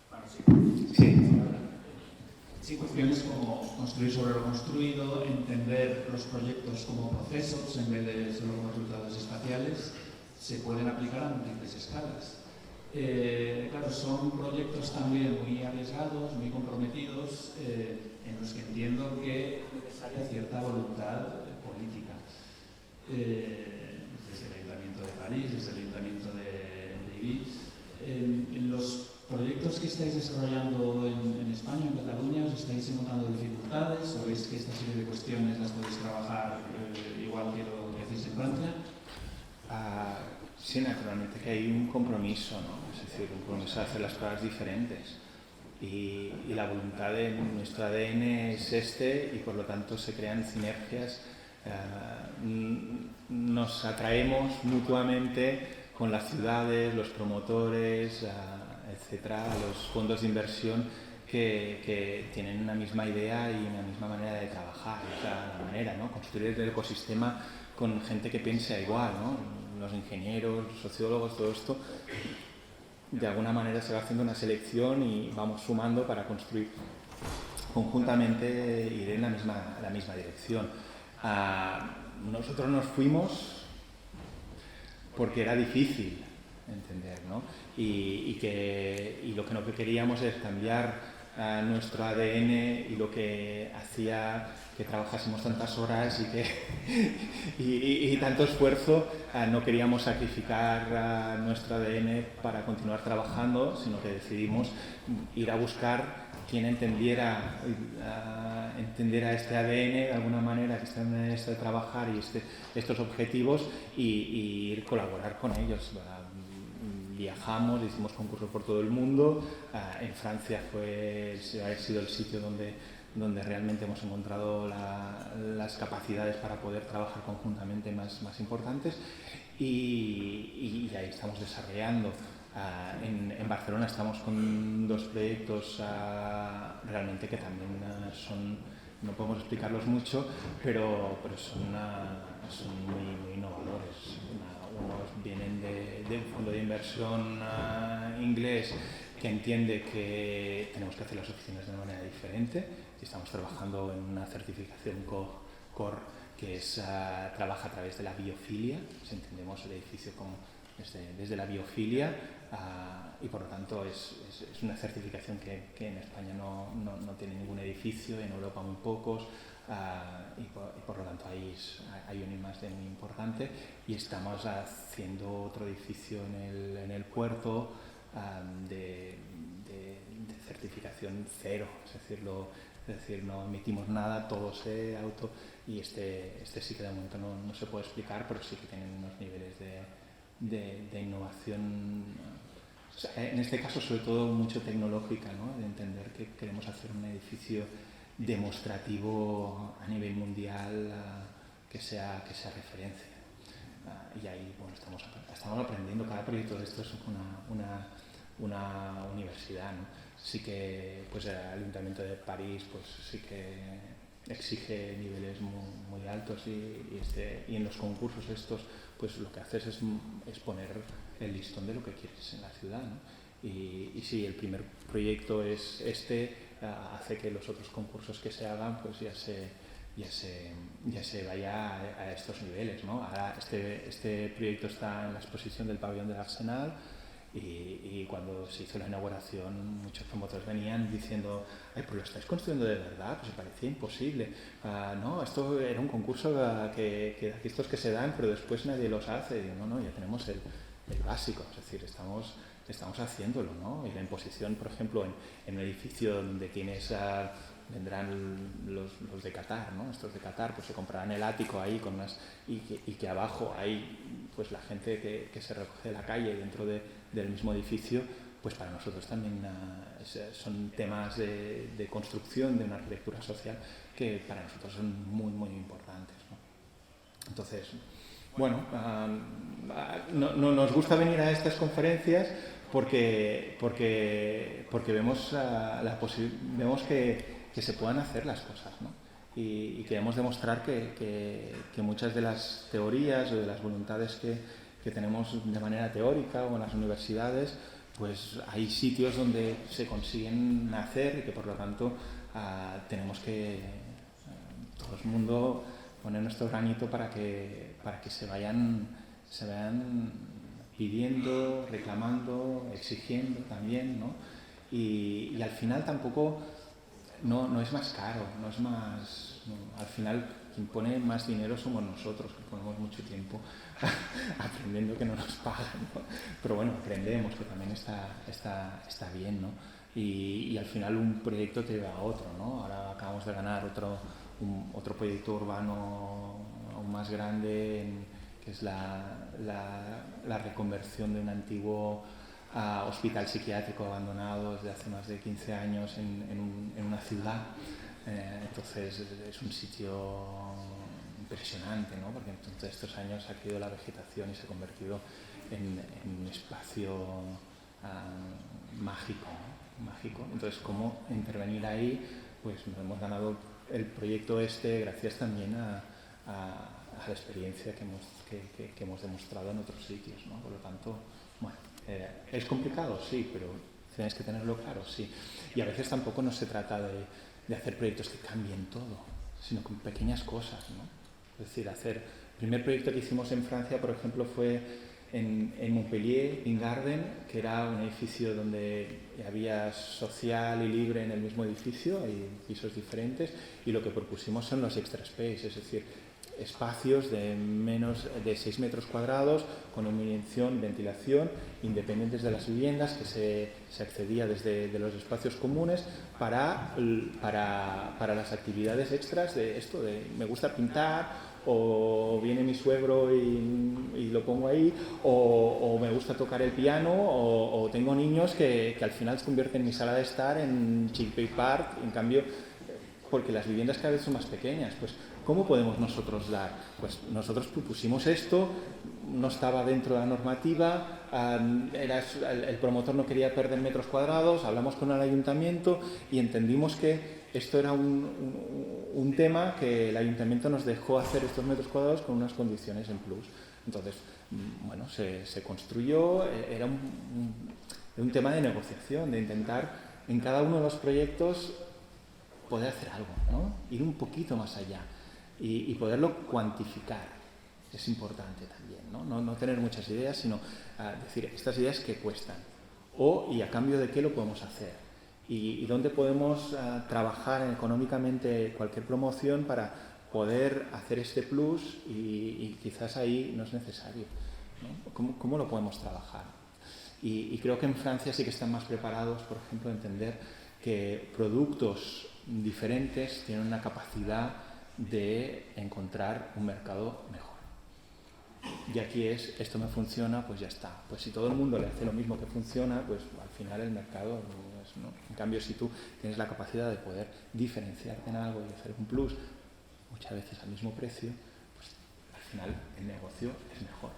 Bueno, Sí. Sí, cuestiones como construir sobre lo construido, entender los proyectos como procesos en vez de solo como resultados espaciales, se pueden aplicar a múltiples escalas. Claro, son proyectos también muy arriesgados, muy comprometidos, en los que entiendo que es necesaria cierta voluntad política. Desde el Ayuntamiento de París, desde el Ayuntamiento de Ibi. En los proyectos que estáis desarrollando en España, en Cataluña, ¿os estáis encontrando dificultades o veis que esta serie de cuestiones las podéis trabajar igual que lo que hacéis en Francia? Sí, naturalmente que hay un compromiso, ¿no? Es decir, un compromiso de hacer las cosas diferentes. Y la voluntad de nuestro ADN es y por lo tanto se crean sinergias. Nos atraemos mutuamente con las ciudades, los promotores, etcétera, los fondos de inversión que tienen una misma idea y una misma manera de trabajar. O sea, la manera, ¿no? Construir el ecosistema con gente que piensa igual, ¿no? Los ingenieros, los sociólogos, todo esto, de alguna manera se va haciendo una selección y vamos sumando para construir conjuntamente, ir en la misma dirección. Nosotros nos fuimos porque era difícil entender, ¿no? Y lo que no queríamos es cambiar nuestro ADN y lo que hacía que trabajásemos tantas horas y tanto esfuerzo. No queríamos sacrificar nuestro ADN para continuar trabajando, sino que decidimos ir a buscar quien entendiera este ADN de alguna manera, que esta manera de trabajar y estos objetivos y ir colaborar con ellos. Viajamos, hicimos concursos por todo el mundo. En Francia ha sido el sitio donde realmente hemos encontrado las capacidades para poder trabajar conjuntamente más importantes y ahí estamos desarrollando. En Barcelona estamos con 2 proyectos realmente que también no podemos explicarlos mucho, pero son muy innovadores. Unos vienen de un fondo de inversión inglés que entiende que tenemos que hacer las oficinas de una manera diferente y estamos trabajando en una certificación CORE que trabaja a través de la biofilia. Si entendemos el edificio como desde la biofilia y por lo tanto es una certificación que en España no tiene ningún edificio, en Europa muy pocos. Y por lo tanto hay un I+D muy importante y estamos haciendo otro edificio en el puerto de certificación 0, es decir, no emitimos nada, todo se auto y este sí que de momento no se puede explicar, pero sí que tienen unos niveles de innovación, o sea, en este caso sobre todo mucho tecnológica, ¿no? De entender que queremos hacer un edificio demostrativo a nivel mundial que sea referencia. Y ahí bueno, estamos aprendiendo. Cada proyecto de esto es una universidad, ¿no? Sí que pues, el Ayuntamiento de París pues, sí que exige niveles muy altos y en los concursos estos pues lo que haces es poner el listón de lo que quieres en la ciudad, ¿no? Y sí, el primer proyecto es hace que los otros concursos que se hagan pues ya se vaya a estos niveles, ¿no? Ahora este proyecto está en la exposición del pabellón del Arsenal y cuando se hizo la inauguración muchos promotores venían diciendo ¡ay, pero lo estáis construyendo de verdad! Pues me parecía imposible. No, esto era un concurso que estos que se dan pero después nadie los hace. Y digo, no, ya tenemos el básico, es decir, estamos haciéndolo, ¿no? Y la imposición, por ejemplo, en un edificio de quienes vendrán los de Qatar, ¿no? Estos de Qatar, pues se comprarán el ático ahí con unas y que abajo hay pues la gente que se recoge de la calle dentro del mismo edificio, pues para nosotros también son temas de construcción de una arquitectura social que para nosotros son muy, muy importantes, ¿no? Entonces, bueno, no nos gusta venir a estas conferencias porque vemos vemos que se puedan hacer las cosas, ¿no? Y queremos demostrar que muchas de las teorías o de las voluntades que tenemos de manera teórica o en las universidades, pues hay sitios donde se consiguen hacer y que por lo tanto tenemos que todo el mundo poner nuestro granito para que se vayan pidiendo, reclamando, exigiendo también, ¿no? Y al final tampoco no es más caro, no es más... No, al final quien pone más dinero somos nosotros, que ponemos mucho tiempo aprendiendo que no nos pagan, ¿no? Pero bueno, aprendemos, que también está bien, ¿no? Y al final un proyecto te lleva a otro, ¿no? Ahora acabamos de ganar otro proyecto urbano aún más grande, que es la reconversión de un antiguo hospital psiquiátrico abandonado desde hace más de 15 años en una ciudad. Entonces es un sitio impresionante, ¿no? Porque en todos estos años ha crecido la vegetación y se ha convertido en un espacio mágico, ¿no? Mágico. Entonces, ¿cómo intervenir ahí? Pues hemos ganado el proyecto gracias también a la experiencia que hemos demostrado en otros sitios, ¿no? Por lo tanto, bueno, ¿es complicado? Sí, pero tienes que tenerlo claro, sí. Y a veces tampoco no se trata de hacer proyectos que cambien todo, sino con pequeñas cosas, ¿no? Es decir, el primer proyecto que hicimos en Francia, por ejemplo, fue en Montpellier, in Garden, que era un edificio donde había social y libre en el mismo edificio, hay pisos diferentes, y lo que propusimos son los extra space, es decir, espacios de menos de 6 metros cuadrados con iluminación y ventilación independientes de las viviendas, que se accedía desde los espacios comunes para las actividades extras de esto, de me gusta pintar, o viene mi suegro y lo pongo ahí, o me gusta tocar el piano, o tengo niños que al final se convierten en mi sala de estar en Chilpey Park, en cambio, porque las viviendas cada vez son más pequeñas. Pues, ¿cómo podemos nosotros dar? Pues nosotros propusimos esto, no estaba dentro de la normativa, el promotor no quería perder metros cuadrados, hablamos con el ayuntamiento y entendimos que esto era un tema que el ayuntamiento nos dejó hacer estos metros cuadrados con unas condiciones en plus. Entonces, bueno, se construyó, era un tema de negociación, de intentar en cada uno de los proyectos poder hacer algo, ¿no? Ir un poquito más allá y poderlo cuantificar. Es importante también, ¿no? No tener muchas ideas, sino decir, estas ideas que cuestan y a cambio de qué lo podemos hacer y dónde podemos trabajar económicamente cualquier promoción para poder hacer este plus y quizás ahí no es necesario, ¿no? ¿Cómo lo podemos trabajar? Y creo que en Francia sí que están más preparados, por ejemplo, a entender que productos diferentes tienen una capacidad de encontrar un mercado mejor. Y aquí esto me funciona, pues ya está. Pues si todo el mundo le hace lo mismo que funciona, pues al final el mercado ¿no? En cambio, si tú tienes la capacidad de poder diferenciarte en algo y hacer un plus, muchas veces al mismo precio, pues al final el negocio es mejor.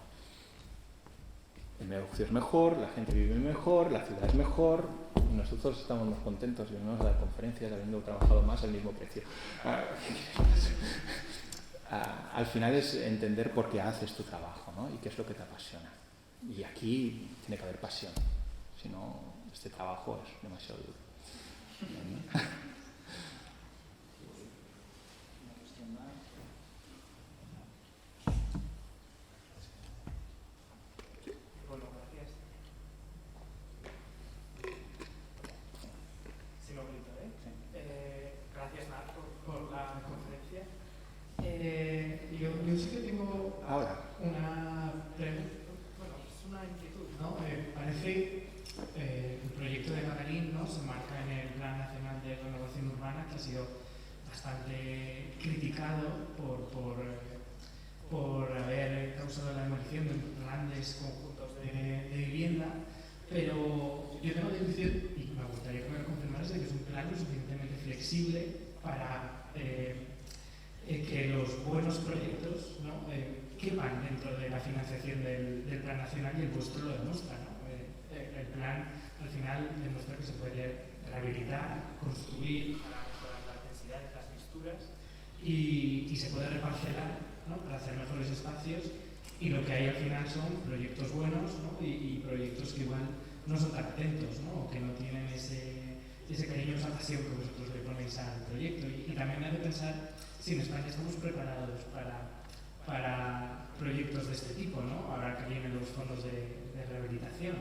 El negocio es mejor, la gente vive mejor, la ciudad es mejor, y nosotros estamos más contentos y venimos a dar conferencias habiendo trabajado más al mismo precio. Al final es entender por qué haces tu trabajo, ¿no? Y qué es lo que te apasiona. Y aquí tiene que haber pasión, si no este trabajo es demasiado duro. Una cuestión más. Bueno, gracias. Si me grito, ¿eh? Sí. Gracias, Marc, por la conferencia. Yo sí que tengo una pregunta, bueno, es una inquietud, ¿no? Parece el proyecto de Gagarin, ¿no? Se marca en el Plan Nacional de Renovación Urbana, que ha sido bastante criticado por haber causado la demolición de grandes conjuntos de vivienda, pero yo tengo la intuición, y me gustaría que me lo confirmaras, de que es un plan lo suficientemente flexible para que los buenos proyectos, ¿no? quepan dentro de la financiación del Plan Nacional, y el vuestro lo demuestra, ¿no? El plan al final demuestra que se puede rehabilitar, construir para mejorar las densidades, las texturas, y se puede reparcelar, ¿no? Para hacer mejores espacios, y lo que hay al final son proyectos buenos, ¿no? y proyectos que igual no son tan atentos, ¿no? O que no tienen ese cariño, esa pasión que vosotros le ponéis al proyecto. Y también me hace pensar si en España estamos preparados para proyectos de este tipo, ¿no? Ahora que vienen los fondos de rehabilitación.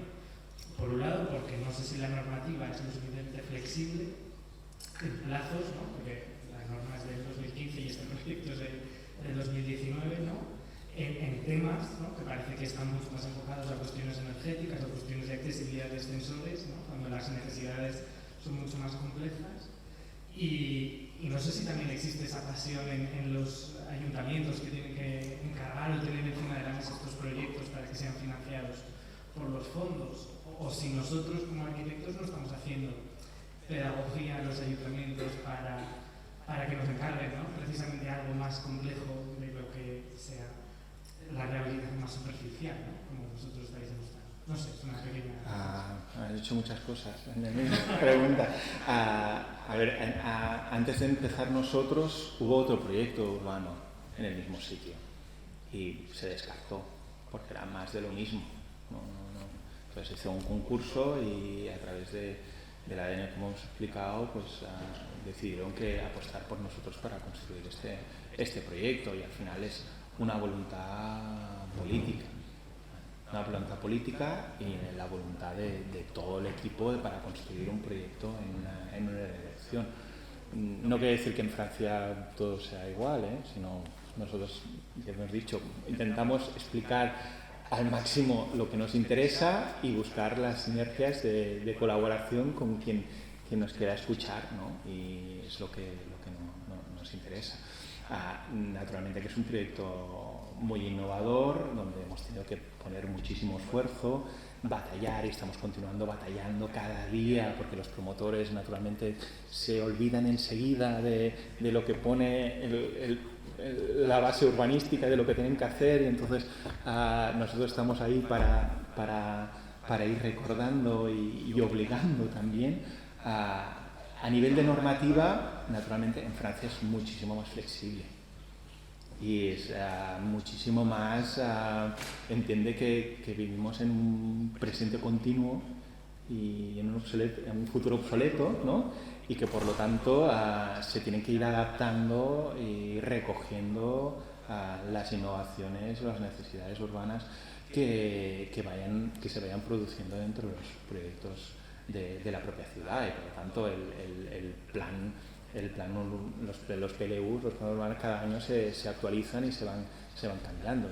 Por un lado, porque no sé si la normativa es lo suficientemente flexible en plazos, ¿no? Porque la norma es del 2015 y este proyecto es del 2019, ¿no? En temas, ¿no? Que parece que están mucho más enfocados a cuestiones energéticas, a cuestiones de accesibilidad de ascensores, ¿no? Cuando las necesidades son mucho más complejas. Y no sé si también existe esa pasión en los ayuntamientos que tienen que encargar o tener encima de la mesa estos proyectos para que sean financiados por los fondos, o si nosotros como arquitectos no estamos haciendo pedagogía en los ayuntamientos para que nos encarguen, ¿no? Precisamente algo más complejo de lo que sea la rehabilitación más superficial, ¿no? Como vosotros estáis demostrando. No sé, es una pequeña... Has hecho muchas cosas en la misma pregunta. A ver, antes de empezar nosotros hubo otro proyecto urbano en el mismo sitio y se descartó porque era más de lo mismo. Entonces hizo un concurso y a través de la ADN, como hemos explicado, pues decidieron que apostar por nosotros para construir este proyecto, y al final es una voluntad política. Una voluntad política y la voluntad de todo el equipo para construir un proyecto en una dirección. No quiere decir que en Francia todo sea igual, sino nosotros, ya hemos dicho, intentamos explicar al máximo lo que nos interesa y buscar las sinergias de colaboración con quien nos quiera escuchar, ¿no? Y es lo que nos interesa. Naturalmente que es un proyecto muy innovador, donde hemos tenido que poner muchísimo esfuerzo, batallar, y estamos continuando batallando cada día, porque los promotores naturalmente se olvidan enseguida de lo que pone la base urbanística, de lo que tienen que hacer, y entonces nosotros estamos ahí para ir recordando y obligando también. A nivel de normativa, naturalmente en Francia es muchísimo más flexible y es muchísimo más, entiende que vivimos en un presente continuo y en un futuro obsoleto, ¿no? Y que por lo tanto se tienen que ir adaptando y recogiendo las innovaciones o las necesidades urbanas que se vayan produciendo dentro de los proyectos de la propia ciudad, y por lo tanto los PLUs, los planes urbanos, cada año se actualizan y se van cambiando.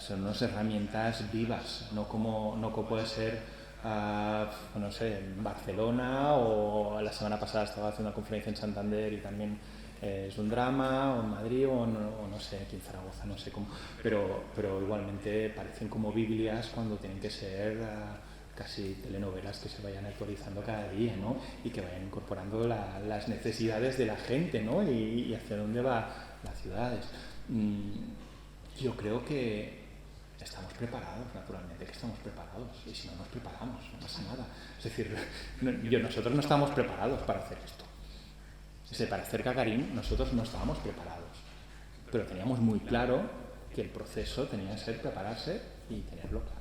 Son unas herramientas vivas, no como puede ser no sé, en Barcelona, o la semana pasada estaba haciendo una conferencia en Santander y también es un drama, o en Madrid, o no sé, aquí en Zaragoza, no sé cómo, pero igualmente parecen como Biblias cuando tienen que ser casi telenovelas que se vayan actualizando cada día, ¿no? Y que vayan incorporando las necesidades de la gente, ¿no? Y hacia dónde van las ciudades. Yo creo que estamos preparados, naturalmente que estamos preparados, y si no nos preparamos, no pasa nada. Es decir, nosotros no estamos preparados para hacer esto. Para hacer Gagarin nosotros no estábamos preparados, pero teníamos muy claro que el proceso tenía que ser prepararse y tenerlo claro.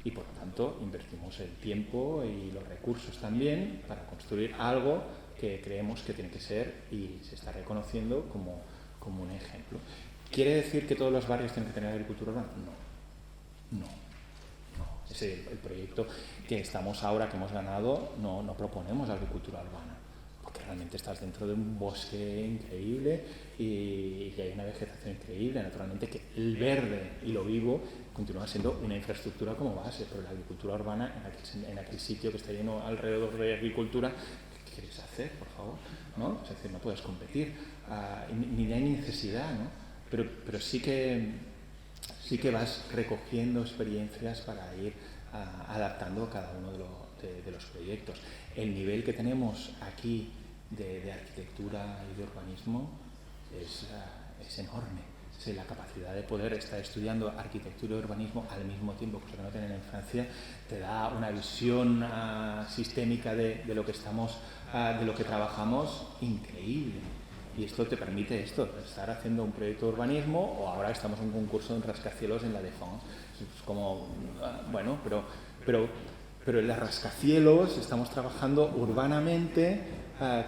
y por lo tanto invertimos el tiempo y los recursos también para construir algo que creemos que tiene que ser y se está reconociendo como un ejemplo. ¿Quiere decir que todos los barrios tienen que tener agricultura urbana? No. Es el proyecto que estamos ahora, que hemos ganado, no proponemos agricultura urbana, porque realmente estás dentro de un bosque increíble y que hay una vegetación increíble. Naturalmente que el verde y lo vivo continúa siendo una infraestructura como base, pero la agricultura urbana en aquel sitio que está lleno alrededor de agricultura, ¿qué quieres hacer, por favor? ¿No? Es decir, no puedes competir, ni hay necesidad, ¿no? Pero sí que vas recogiendo experiencias para ir adaptando cada uno de los proyectos. El nivel que tenemos aquí de arquitectura y de urbanismo es enorme. La capacidad de poder estar estudiando arquitectura y urbanismo al mismo tiempo, cosa que no tienen en Francia, te da una visión sistémica de lo que trabajamos increíble. Y esto te permite estar haciendo un proyecto de urbanismo, o ahora estamos en un concurso de rascacielos en la Défense. Es como, bueno, pero en la rascacielos estamos trabajando urbanamente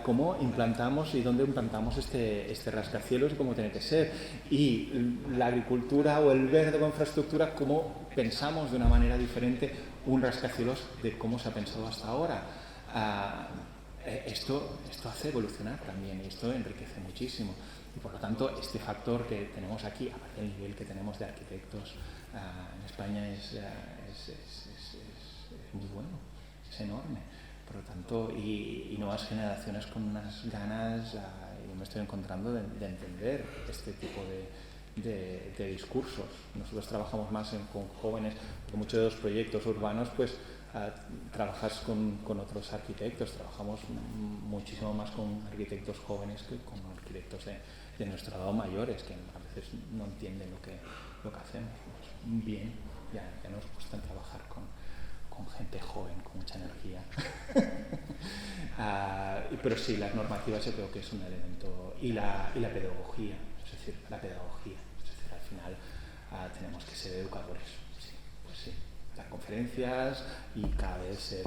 cómo implantamos y dónde implantamos este rascacielos y cómo tiene que ser. Y la agricultura o el verde o infraestructura, cómo pensamos de una manera diferente un rascacielos de cómo se ha pensado hasta ahora. Esto hace evolucionar también y esto enriquece muchísimo. Y por lo tanto, este factor que tenemos aquí, aparte del nivel que tenemos de arquitectos en España, es muy bueno, es enorme. Por lo tanto, y nuevas generaciones con unas ganas, yo me estoy encontrando de entender este tipo de discursos. Nosotros trabajamos más con jóvenes, porque muchos de los proyectos urbanos, pues, trabajas con otros arquitectos, trabajamos muchísimo más con arquitectos jóvenes que con arquitectos de nuestro lado mayores, que a veces no entienden lo que hacemos. Pues bien, ya nos gusta trabajar con gente joven, con mucha energía. Pero sí, las normativas yo creo que es un elemento, y la pedagogía, es decir, al final tenemos que ser educadores, sí, pues sí. Dar conferencias y cada vez ser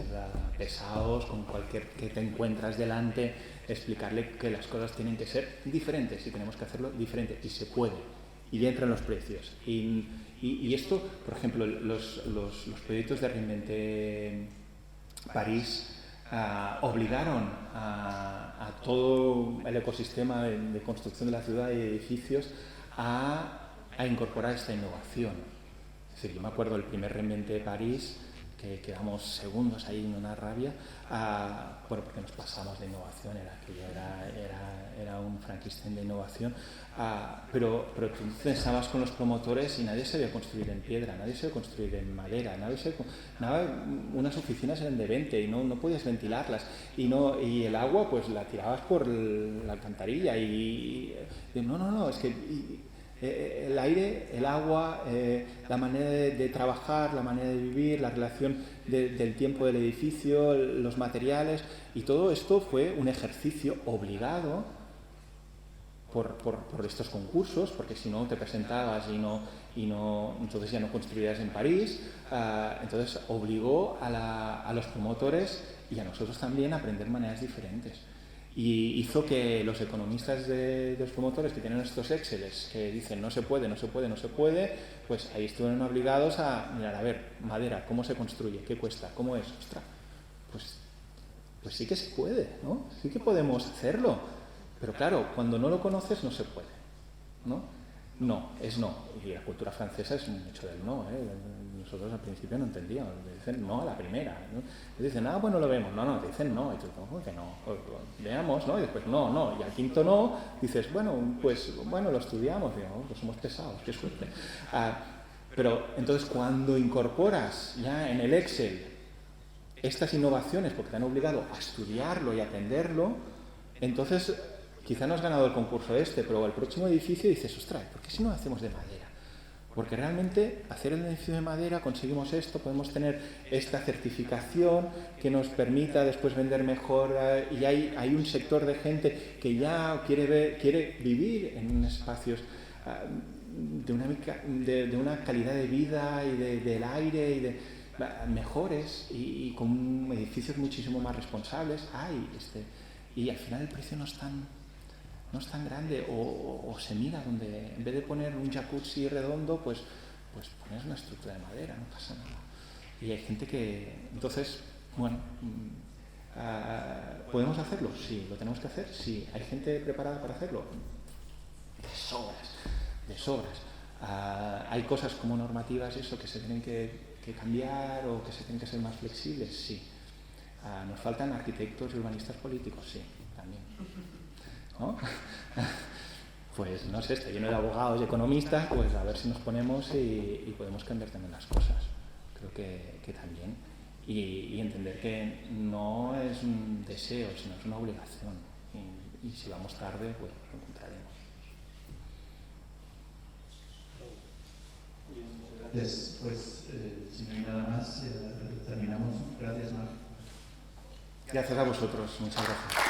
pesados con cualquier que te encuentras delante, explicarle que las cosas tienen que ser diferentes y tenemos que hacerlo diferente y se puede, y entran los precios. Y esto, por ejemplo, los proyectos de Reinventé París obligaron a todo el ecosistema de construcción de la ciudad y edificios a incorporar esta innovación. Es decir, yo me acuerdo del primer Reinventé París, que quedamos segundos ahí en una rabia, porque nos pasamos de innovación, era un Frankenstein de innovación, pero tú pensabas con los promotores y nadie sabía construir en piedra, nadie sabía construir en madera, unas oficinas eran de 20 y no podías ventilarlas, y el agua pues la tirabas por la alcantarilla y no, es que... el aire, el agua, la manera de trabajar, la manera de vivir, la relación del tiempo del edificio, los materiales, y todo esto fue un ejercicio obligado por estos concursos, porque si no te presentabas entonces ya no construirías en París. Entonces obligó a los promotores y a nosotros también a aprender maneras diferentes. Y hizo que los economistas de los promotores que tienen estos Exceles que dicen no se puede, pues ahí estuvieron obligados a mirar, a ver, madera, ¿cómo se construye? ¿Qué cuesta? ¿Cómo es? Ostras, pues sí que se puede, ¿no? Sí que podemos hacerlo. Pero claro, cuando no lo conoces no se puede, ¿no? No, es no. Y la cultura francesa es mucho del no, ¿eh? Nosotros al principio no entendíamos. Le dicen no a la primera, ¿no? Le dicen, bueno, lo vemos. No, te dicen no. Y tú, ¿cómo que no? Pues, veamos, ¿no? Y después, no. Y al quinto no, dices, bueno, lo estudiamos. Digo, pues somos pesados, qué suerte. Pero entonces cuando incorporas ya en el Excel estas innovaciones, porque te han obligado a estudiarlo y a aprenderlo, entonces... Quizá no has ganado el concurso pero el próximo edificio dices, ostras, ¿por qué si no lo hacemos de madera? Porque realmente hacer el edificio de madera conseguimos esto, podemos tener esta certificación que nos permita después vender mejor y hay un sector de gente que ya quiere vivir en espacios de una calidad de vida y del aire mejores y con edificios muchísimo más responsables. Y al final el precio no es tan grande, o se mira donde en vez de poner un jacuzzi redondo, pues pones una estructura de madera, no pasa nada. Y hay gente que... Entonces, bueno, ¿podemos hacerlo? Sí. ¿Lo tenemos que hacer? Sí. ¿Hay gente preparada para hacerlo? De sobras. ¿Hay cosas como normativas eso que se tienen que cambiar o que se tienen que ser más flexibles? Sí. ¿Nos faltan arquitectos y urbanistas políticos? Sí, también. ¿No? Pues no sé, está lleno de abogados y economistas, pues a ver si nos ponemos y podemos cambiar también las cosas. Creo que también. Y entender que no es un deseo, sino es una obligación. Y si vamos tarde, pues lo encontraremos. Gracias. Pues si no hay nada más, terminamos. Gracias, Marc. Gracias a vosotros. Muchas gracias.